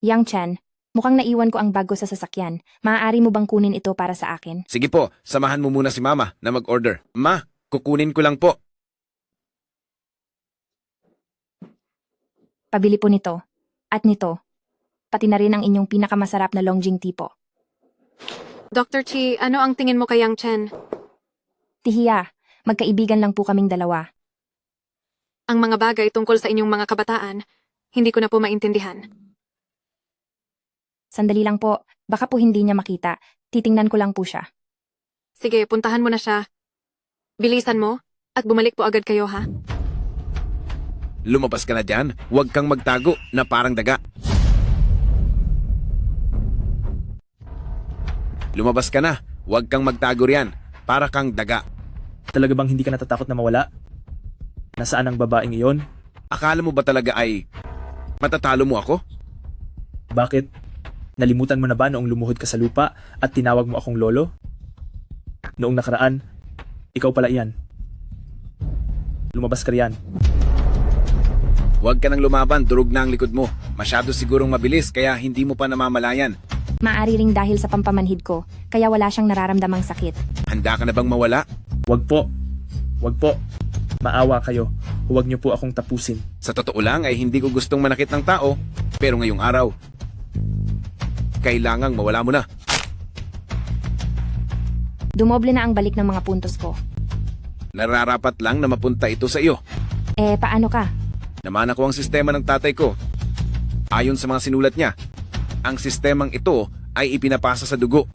Yang Chen, mukhang naiwan ko ang bag ko sa sasakyan. Maaari mo bang kunin ito para sa akin? Sige po, samahan mo muna si mama na mag-order. Ma, kukunin ko lang po. Pabili po nito. At nito. Pati na rin ang inyong pinakamasarap na Longjing tipo. Dr. Chi, ano ang tingin mo kay Yang Chen? Tihiya, magkaibigan lang po kaming dalawa. Ang mga bagay tungkol sa inyong mga kabataan, hindi ko na po maintindihan. Sandali lang po, baka po hindi niya makita. Titingnan ko lang po siya. Sige, puntahan mo na siya. Bilisan mo, at bumalik po agad kayo, ha? Lumabas ka na dyan, huwag kang magtago na parang daga. Lumabas ka na, huwag kang magtago riyan, para kang daga. Talaga bang hindi ka natatakot na mawala? Nasaan ang babaeng iyon? Akala mo ba talaga ay matatalo mo ako? Bakit? Nalimutan mo na ba noong lumuhod ka sa lupa at tinawag mo akong lolo? Noong nakaraan, ikaw pala iyan. Lumabas ka riyan. Huwag ka nang lumaban, durog na ang likod mo. Masyado sigurong mabilis kaya hindi mo pa namamalayan. Maari ring dahil sa pampamanhid ko, kaya wala siyang nararamdamang sakit. Handa ka na bang mawala? Wag po. Wag po. Maawa kayo. Huwag niyo po akong tapusin. Sa totoo lang ay hindi ko gustong manakit ng tao, pero ngayong araw, kailangang mawala mo na. Dumoble na ang balik ng mga puntos ko. Nararapat lang na mapunta ito sa iyo. Paano ka? Namana ko ang sistema ng tatay ko. Ayon sa mga sinulat niya, ang sistemang ito ay ipinapasa sa dugo.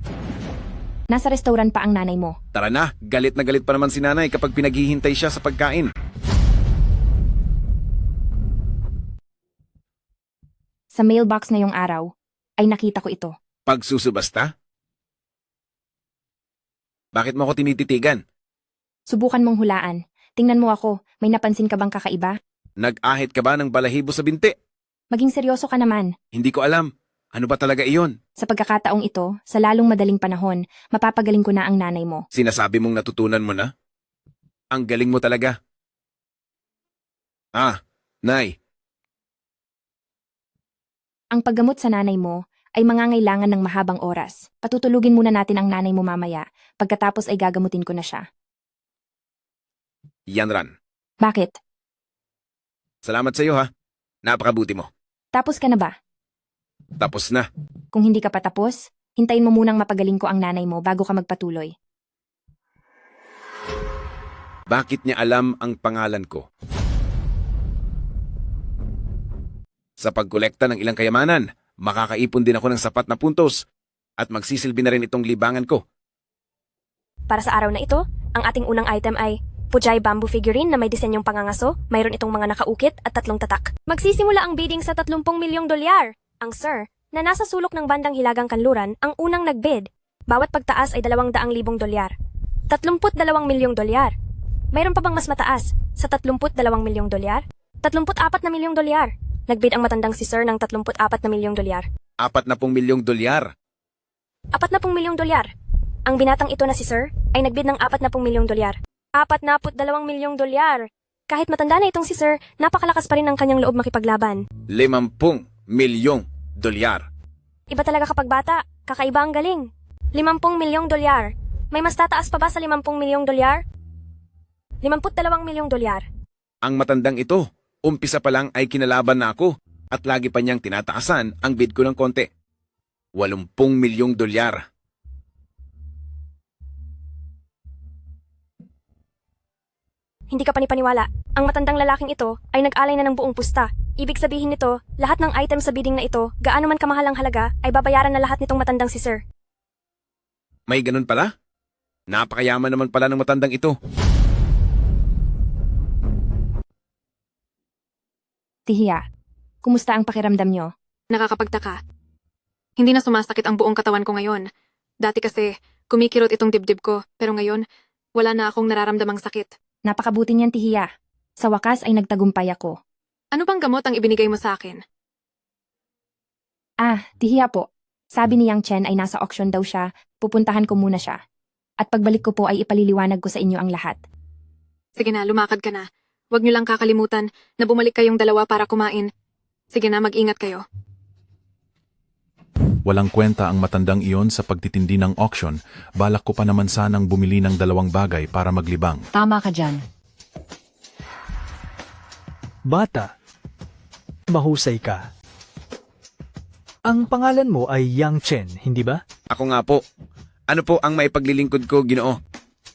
Nasa restaurant pa ang nanay mo. Tara na galit pa naman si nanay kapag pinaghihintay siya sa pagkain. Sa mailbox ngayong araw, ay nakita ko ito. Pagsusubasta? Bakit mo ako tinititigan? Subukan mong hulaan. Tingnan mo ako, may napansin ka bang kakaiba? Nag-ahit ka ba ng balahibo sa binti? Maging seryoso ka naman. Hindi ko alam. Ano ba talaga iyon? Sa pagkakataong ito, sa lalong madaling panahon, mapapagaling ko na ang nanay mo. Sinasabi mong natutunan mo na? Ang galing mo talaga. Nay. Ang paggamot sa nanay mo ay mangangailangan ng mahabang oras. Patutulugin muna natin ang nanay mo mamaya. Pagkatapos ay gagamutin ko na siya. Yan Ran. Bakit? Salamat sa iyo ha. Napakabuti mo. Tapos ka na ba? Tapos na. Kung hindi ka pa tapos, hintayin mo munang mapagaling ko ang nanay mo bago ka magpatuloy. Bakit niya alam ang pangalan ko? Sa pagkolekta ng ilang kayamanan, makakaipon din ako ng sapat na puntos at magsisilbi na rin itong libangan ko. Para sa araw na ito, ang ating unang item ay Pujay bamboo figurine na may disenyong pangangaso, mayroon itong mga nakaukit at 3 tatak. Magsisimula ang bidding sa 30 milyong dolyar. Ang sir, na nasa sulok ng bandang Hilagang Kanluran, ang unang nagbid. Bawat pagtaas ay 200,000 dolyar. 32 milyong dolyar. Mayroon pa bang mas mataas sa 32 milyong dolyar? 34 na milyong dolyar. Nagbid ang matandang si sir ng 34 na milyong dolyar. 40 milyong dolyar. 40 milyong dolyar. Ang binatang ito na si sir ay nagbid ng 40 milyong dolyar. 42 milyong dolyar. Kahit matanda na itong si sir, napakalakas pa rin ng kanyang loob makipaglaban. 50 milyong dolyar. Iba talaga kapag bata, kakaiba ang galing. 50 milyong dolyar. May mas tataas pa ba sa 50 milyong dolyar? 52 milyong dolyar. Ang matandang ito, umpisa pa lang ay kinalaban na ako at lagi pa niyang tinataasan ang bid ko ng konti. 80 milyong dolyar. Hindi ka panipaniwala. Ang matandang lalaking ito ay nag-alay na ng buong pusta. Ibig sabihin nito, lahat ng item sa bidding na ito, gaano man kamahal ang halaga, ay babayaran na lahat nitong matandang si sir. May ganun pala? Napakayaman naman pala ng matandang ito. Tihiya, kumusta ang pakiramdam nyo? Nakakapagtaka. Hindi na sumasakit ang buong katawan ko ngayon. Dati kasi, kumikirot itong dibdib ko, pero ngayon, wala na akong nararamdamang sakit. Napakabuti niyan, Tihiya. Sa wakas ay nagtagumpay ako. Ano bang gamot ang ibinigay mo sa akin? Tihiya po. Sabi ni Yang Chen ay nasa auction daw siya, pupuntahan ko muna siya. At pagbalik ko po ay ipaliliwanag ko sa inyo ang lahat. Sige na, lumakad ka na. Huwag niyo lang kakalimutan na bumalik kayong dalawa para kumain. Sige na, mag-ingat kayo. Walang kwenta ang matandang iyon sa pagtitindi ng auction. Balak ko pa naman sanang bumili ng 2 bagay para maglibang. Tama ka dyan. Bata, mahusay ka. Ang pangalan mo ay Yang Chen, hindi ba? Ako nga po. Ano po ang maipaglilingkod ko, Ginoo?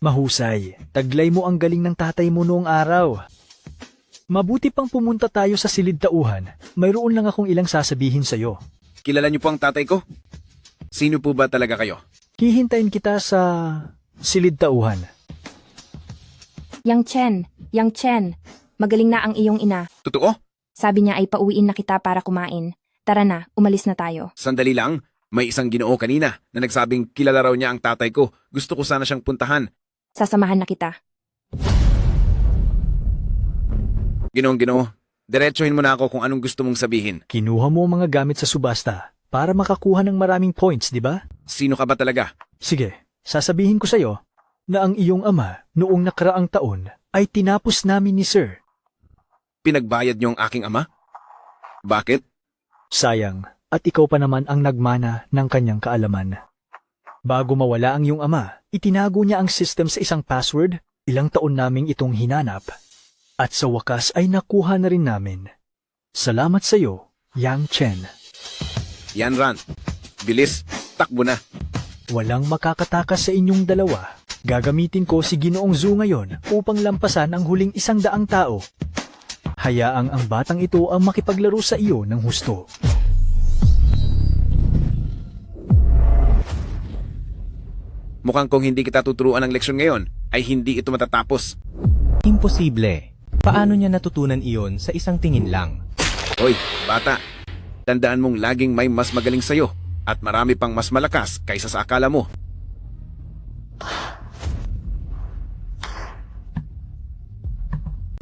Mahusay. Taglay mo ang galing ng tatay mo noong araw. Mabuti pang pumunta tayo sa silid tauhan. Mayroon lang akong ilang sasabihin sa'yo. Kilala niyo po ang tatay ko? Sino po ba talaga kayo? Hihintayin kita sa silid tauhan. Yang Chen, magaling na ang iyong ina. Totoo? Sabi niya ay pauwiin na kita para kumain. Tara na, umalis na tayo. Sandali lang. May isang Ginoo kanina na nagsabing kilala raw niya ang tatay ko. Gusto ko sana siyang puntahan. Sasamahan na kita. Ginoo, diretsuhin mo na ako kung anong gusto mong sabihin. Kinuha mo ang mga gamit sa subasta para makakuha ng maraming points, di ba? Sino ka ba talaga? Sige, sasabihin ko sa'yo na ang iyong ama noong nakaraang taon ay tinapos namin ni Sir. Pinagbayad niyo ang aking ama? Bakit? Sayang, At ikaw pa naman ang nagmana ng kanyang kaalaman. Bago mawala ang iyong ama, itinago niya ang system sa isang password, ilang taon naming itong hinanap. At sa wakas ay nakuha na rin namin. Salamat sa iyo, Yang Chen. Yanran, bilis, takbo na. Walang makakatakas sa inyong dalawa. Gagamitin ko si Ginoong Zhu ngayon upang lampasan ang huling 100 tao. Hayaang ang batang ito ang makipaglaro sa iyo ng husto. Mukhang kung hindi kita tuturuan ng leksyon ngayon, ay hindi ito matatapos. Imposible. Paano niya natutunan iyon sa isang tingin lang? Hoy, bata. Tandaan mong laging may mas magaling sa'yo at marami pang mas malakas kaysa sa akala mo.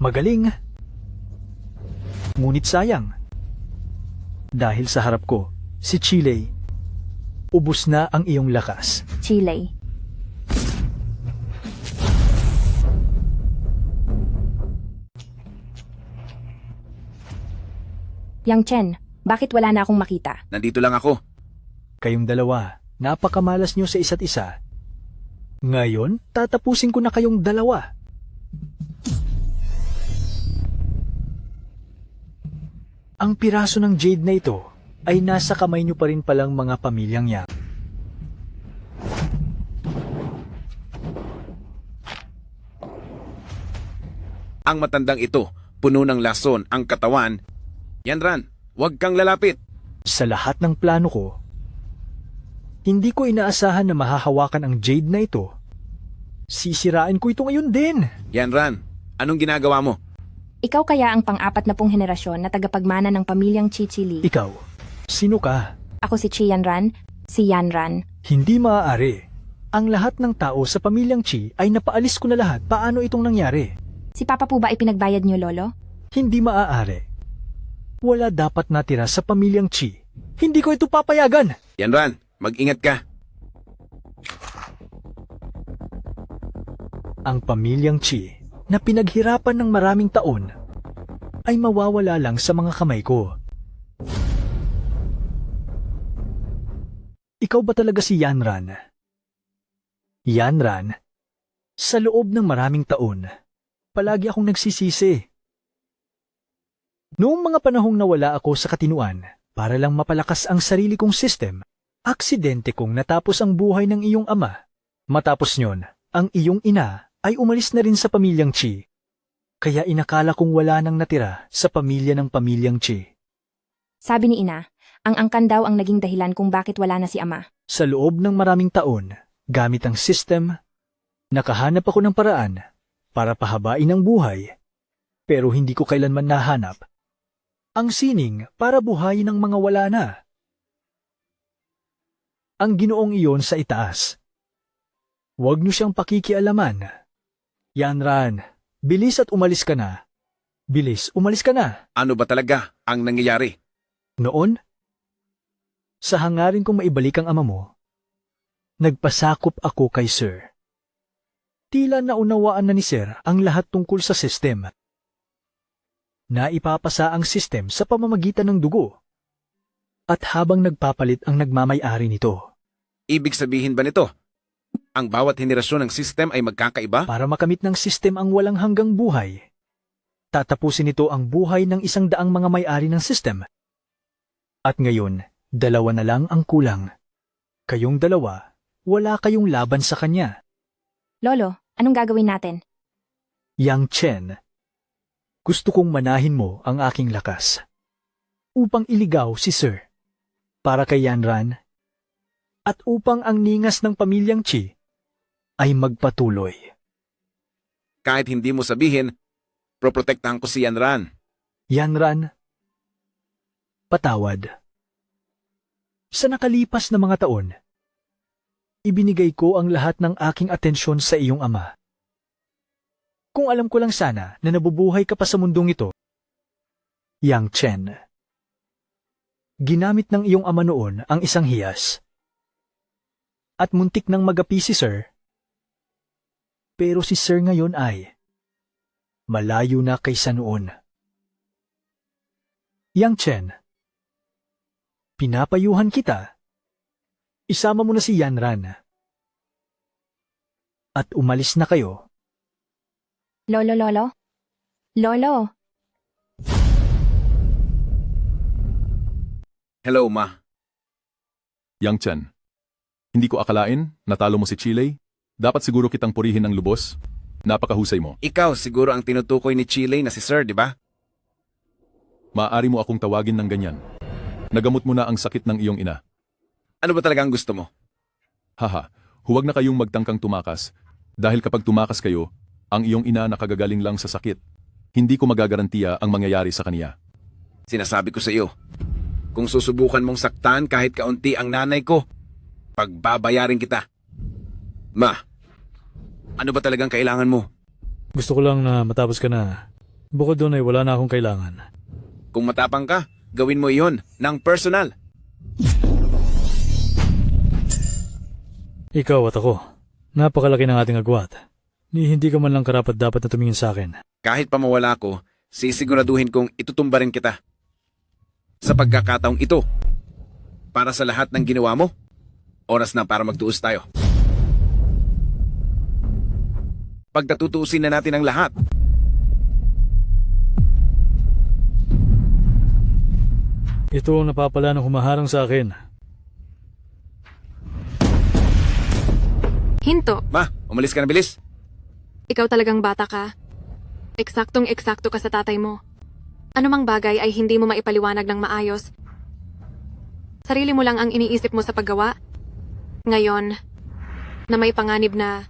Magaling. Ngunit sayang. Dahil sa harap ko, si Chile, ubos na ang iyong lakas. Chile. Yang Chen, bakit wala na akong makita? Nandito lang ako. Kayong dalawa, napakamalas niyo sa isa't isa. Ngayon, tatapusin ko na kayong dalawa. Ang piraso ng jade na ito ay nasa kamay niyo pa rin palang mga pamilyang Yang. Ang matandang ito, puno ng lason ang katawan. Yanran, huwag kang lalapit. Sa lahat ng plano ko, hindi ko inaasahan na mahahawakan ang jade na ito. Sisirain ko ito ngayon din. Yanran, anong ginagawa mo? Ikaw kaya ang pang-4 na henerasyon na tagapagmana ng pamilyang Chichili. Ikaw, sino ka? Ako si Chi Yanran, si Yanran. Hindi maaari. Ang lahat ng tao sa pamilyang Chi ay napaalis ko na lahat. Paano itong nangyari? Si Papa po ba ipinagbayad niyo, Lolo? Hindi maaari. Wala dapat natira sa pamilyang Chi. Hindi ko ito papayagan. Yanran, mag-ingat ka. Ang pamilyang Chi na pinaghirapan ng maraming taon ay mawawala lang sa mga kamay ko. Ikaw ba talaga si Yanran? Yanran, sa loob ng maraming taon, palagi akong nagsisisi. Noong mga panahong nawala ako sa katinuan para lang mapalakas ang sarili kong system, aksidente kong natapos ang buhay ng iyong ama. Matapos nyon, ang iyong ina ay umalis na rin sa pamilyang Chi. Kaya inakala kong wala nang natira sa pamilya ng pamilyang Chi. Sabi ni Ina, ang angkan daw ang naging dahilan kung bakit wala na si Ama. Sa loob ng maraming taon, gamit ang system, nakahanap ako ng paraan para pahabain ang buhay, pero hindi ko kailanman nahanap ang sining para buhayin ng mga wala na. Ang Ginoong iyon sa itaas. Huwag niyo siyang pakikialaman. Yanran, bilis at umalis ka na. Bilis, umalis ka na. Ano ba talaga ang nangyayari? Noon, sa hangarin kong maibalik ang ama mo, nagpasakop ako kay Sir. Tila naunawaan na ni Sir ang lahat tungkol sa sistema. Naipapasa ang sistem sa pamamagitan ng dugo. At habang nagpapalit ang nagmamay-ari nito. Ibig sabihin ba nito? Ang bawat henerasyon ng sistem ay magkakaiba? Para makamit ng sistem ang walang hanggang buhay, tatapusin nito ang buhay ng 100 mga may-ari ng sistem. At ngayon, 2 na lang ang kulang. Kayong dalawa, wala kayong laban sa kanya. Lolo, anong gagawin natin? Yang Chen, gusto kong manahin mo ang aking lakas upang iligaw si Sir para kay Yanran at upang ang ningas ng pamilyang Chi ay magpatuloy. Kahit hindi mo sabihin, proprotektahan ko si Yanran. Yanran, patawad. Sa nakalipas na mga taon, ibinigay ko ang lahat ng aking atensyon sa iyong ama. Kung alam ko lang sana na nabubuhay ka pa sa mundong ito, Yang Chen, ginamit ng iyong ama noon ang isang hiyas. At muntik nang magapi si Sir. Pero si Sir ngayon ay malayo na kaysa noon. Yang Chen, pinapayuhan kita. Isama mo na si Yanran. At umalis na kayo. Lolo, Lolo? Lolo? Hello, Ma. Yang Chen, hindi ko akalain, natalo mo si Chile. Dapat siguro kitang purihin ng lubos. Napakahusay mo. Ikaw siguro ang tinutukoy ni Chile na si Sir, di ba? Maaari mo akong tawagin ng ganyan. Nagamot mo na ang sakit ng iyong ina. Ano ba talaga ang gusto mo? Haha, huwag na kayong magtangkang tumakas. Dahil kapag tumakas kayo, ang iyong ina nakagagaling lang sa sakit. Hindi ko magagarantiya ang mangyayari sa kaniya. Sinasabi ko sa iyo, kung susubukan mong saktan kahit kaunti ang nanay ko, pagbabayarin kita. Ma, ano ba talagang kailangan mo? Gusto ko lang na matapos ka na. Bukod doon ay wala na akong kailangan. Kung matapang ka, gawin mo iyon ng personal. Ikaw at ako. Napakalaki ng ating agwat. Hindi ka man lang karapat dapat na tumingin sa akin. Kahit pa mawala ko, sisiguraduhin kong itutumba rin kita. Sa pagkakataong ito, para sa lahat ng ginawa mo, oras na para magtuos tayo. Pagtatutuusin na natin ang lahat. Ito ang napapala ng humaharang sa akin. Hinto. Ma, umalis ka na bilis. Ikaw talagang bata ka. Eksaktong-eksakto ka sa tatay mo. Anumang bagay ay hindi mo maipaliwanag ng maayos. Sarili mo lang ang iniisip mo sa paggawa. Ngayon, na may panganib na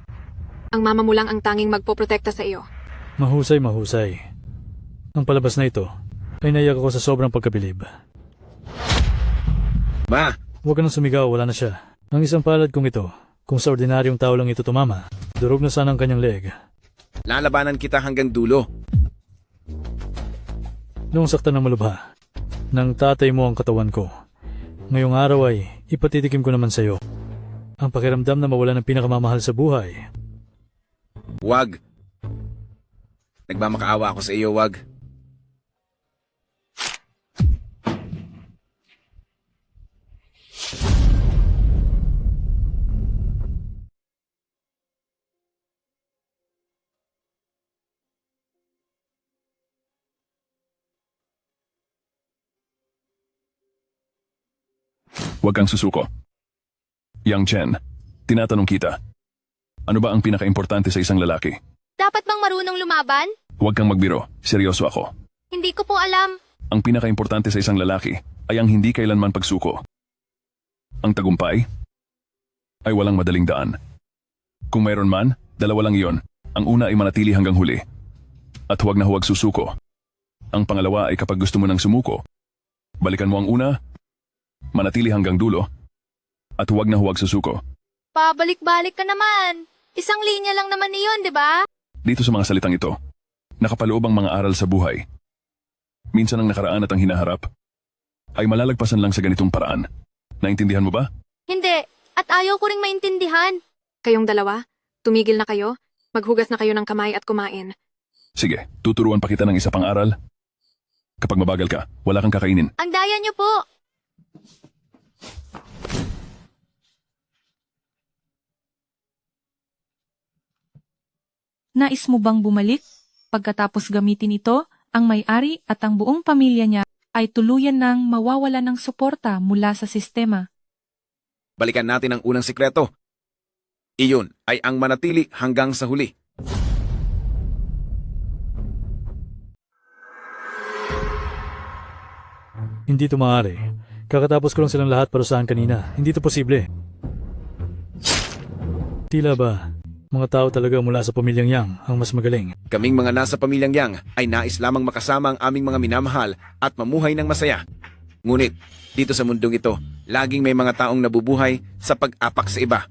ang mama mo lang ang tanging magpoprotekta sa iyo. Mahusay, mahusay. Ang palabas na ito ay naiyak ako sa sobrang pagkabilib. Ma! Huwag ka nang sumigaw, wala na siya. Ang isang palad kong ito, kung sa ordinaryong tao lang ito tumama, durog na sana ang kanyang leeg. Lalabanan kita hanggang dulo. Noong saktan ng malubha, nang tatay mo ang katawan ko. Ngayong araw ay ipatitikim ko naman sa iyo. Ang pakiramdam na mawala ng pinakamamahal sa buhay. Wag. Nagmamakaawa ako sa iyo, wag. Huwag kang susuko. Yang Chen, tinatanong kita. Ano ba ang pinaka-importante sa isang lalaki? Dapat bang marunong lumaban? Huwag kang magbiro. Seryoso ako. Hindi ko po alam. Ang pinaka-importante sa isang lalaki ay ang hindi kailanman pagsuko. Ang tagumpay ay walang madaling daan. Kung mayroon man, dalawa lang iyon. Ang una ay manatili hanggang huli. At huwag na huwag susuko. Ang pangalawa ay kapag gusto mo nang sumuko, balikan mo ang una, manatili hanggang dulo, at huwag na huwag susuko. Pabalik-balik ka naman. Isang linya lang naman iyon, di ba? Dito sa mga salitang ito, nakapaloob ang mga aral sa buhay. Minsan ang nakaraan at ang hinaharap ay malalagpasan lang sa ganitong paraan. Naintindihan mo ba? Hindi. At ayaw ko ring maintindihan. Kayong dalawa, tumigil na kayo, maghugas na kayo ng kamay at kumain. Sige, tuturuan pa kita ng isa pang aral. Kapag mabagal ka, wala kang kakainin. Ang daya niyo po. Nais mo bang bumalik? Pagkatapos gamitin ito, ang may-ari at ang buong pamilya niya ay tuluyan ng mawawala ng suporta mula sa sistema. Balikan natin ang unang sikreto. Iyon ay ang manatili hanggang sa huli. Hindi ito maaari. Kakatapos ko lang silang lahat parusahan kanina. Hindi ito posible. Tila ba, mga tao talaga mula sa pamilyang Yang ang mas magaling. Kaming mga nasa pamilyang Yang ay nais lamang makasama ang aming mga minamahal at mamuhay ng masaya. Ngunit, dito sa mundong ito, laging may mga taong nabubuhay sa pag-apak sa iba.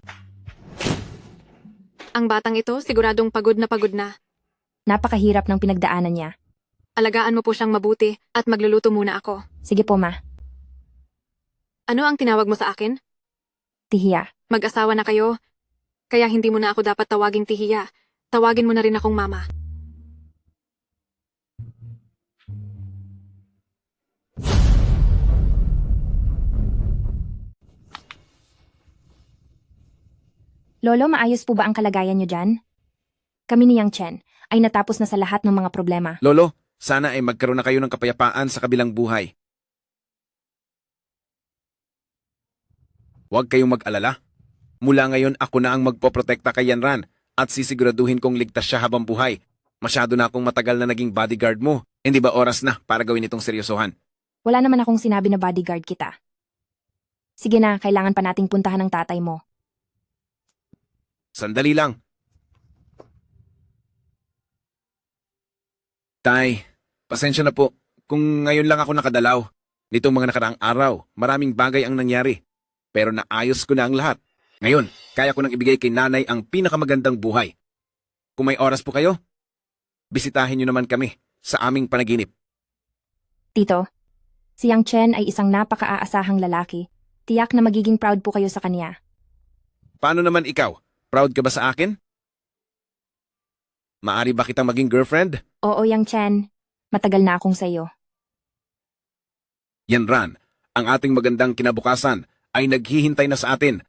Ang batang ito siguradong pagod na pagod na. Napakahirap ng pinagdaanan niya. Alagaan mo po siyang mabuti at magluluto muna ako. Sige po, Ma. Ano ang tinawag mo sa akin? Tihiya. Mag-asawa na kayo, kaya hindi mo na ako dapat tawaging Tihiya. Tawagin mo na rin akong Mama. Lolo, maayos po ba ang kalagayan niyo dyan? Kami ni Yang Chen ay natapos na sa lahat ng mga problema. Lolo, sana ay magkaroon na kayo ng kapayapaan sa kabilang buhay. Huwag kayong mag-alala. Mula ngayon ako na ang magpoprotekta kay Yanran at sisiguraduhin kong ligtas siya habang buhay. Masyado na akong matagal na naging bodyguard mo. Hindi ba oras na para gawin itong seryosohan? Wala naman akong sinabi na bodyguard kita. Sige na, kailangan pa nating puntahan ng tatay mo. Sandali lang. Tay, pasensya na po kung ngayon lang ako nakadalaw. Nitong mga nakaraang araw, maraming bagay ang nangyari. Pero naayos ko na ang lahat. Ngayon, kaya ko nang ibigay kay nanay ang pinakamagandang buhay. Kung may oras po kayo, bisitahin niyo naman kami sa aming panaginip. Tito, si Yang Chen ay isang napaka-aasahang lalaki. Tiyak na magiging proud po kayo sa kanya. Paano naman ikaw? Proud ka ba sa akin? Maari ba kitang maging girlfriend? Oo, Yang Chen. Matagal na akong sayo. Yanran, ang ating magandang kinabukasan ay naghihintay na sa atin.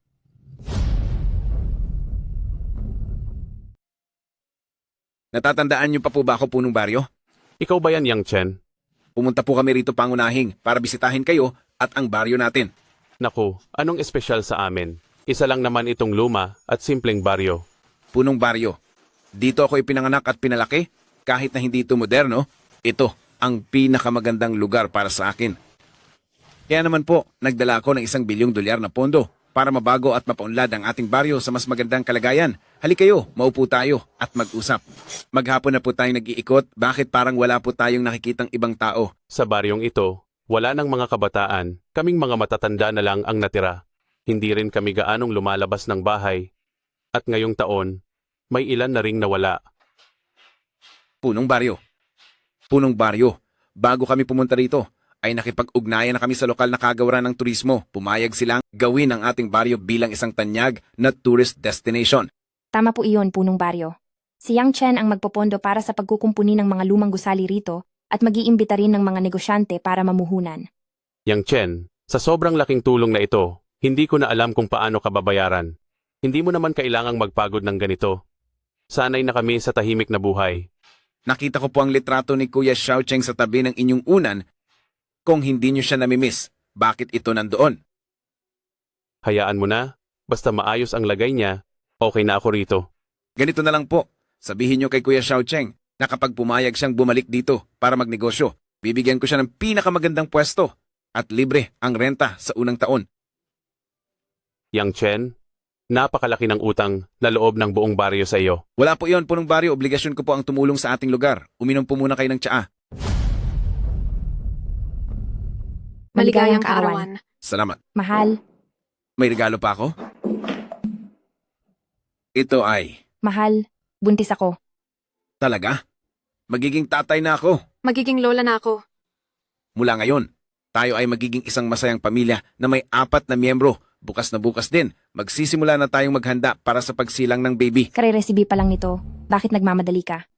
Natatandaan niyo pa po ba ako, Punong Baryo? Ikaw ba yan, Yang Chen? Pumunta po kami rito pangunahing para bisitahin kayo at ang baryo natin. Naku, anong espesyal sa amin? Isa lang naman itong luma at simpleng baryo. Punong Baryo, dito ako ipinanganak at pinalaki. Kahit na hindi ito moderno, ito ang pinakamagandang lugar para sa akin. Kaya naman po, nagdala ako ng $1 bilyong na pondo para mabago at mapaunlad ang ating baryo sa mas magandang kalagayan. Halika kayo, maupo tayo at mag-usap. Maghapon na po tayong nag-iikot, bakit parang wala po tayong nakikitang ibang tao? Sa baryong ito, wala nang mga kabataan, kaming mga matatanda na lang ang natira. Hindi rin kami gaanong lumalabas ng bahay. At ngayong taon, may ilan na ring nawala. Punong Baryo, bago kami pumunta rito, ay nakipag-ugnayan na kami sa lokal na kagawaran ng turismo. Pumayag silang gawin ang ating baryo bilang isang tanyag na tourist destination. Tama po iyon, Punong Baryo. Si Yang Chen ang magpopondo para sa pagkukumpuni ng mga lumang gusali rito at mag-iimbita rin ng mga negosyante para mamuhunan. Yang Chen, sa sobrang laking tulong na ito, hindi ko na alam kung paano ka babayaran. Hindi mo naman kailangang magpagod ng ganito. Sanay na kami sa tahimik na buhay. Nakita ko po ang litrato ni Kuya Xiaocheng sa tabi ng inyong unan. Kung hindi nyo siya namimiss, bakit ito nandoon? Hayaan mo na, basta maayos ang lagay niya, okay na ako rito. Ganito na lang po, sabihin nyo kay Kuya Xiaocheng na kapag pumayag siyang bumalik dito para magnegosyo, bibigyan ko siya ng pinakamagandang pwesto at libre ang renta sa unang taon. Yang Chen, napakalaki ng utang na loob ng buong baryo sa iyo. Wala po iyon, Punong Baryo, obligasyon ko po ang tumulong sa ating lugar. Uminom po muna kayo ng tsaa. Maligayang kaarawan. Salamat. Mahal, May regalo pa ako? Ito ay, mahal, buntis ako. talaga? Magiging tatay na ako. Magiging lola na ako. Mula ngayon, tayo ay magiging isang masayang pamilya na may 4 na miyembro. Bukas na bukas din, magsisimula na tayong maghanda para sa pagsilang ng baby. Kare-resibi pa lang nito. Bakit nagmamadali ka?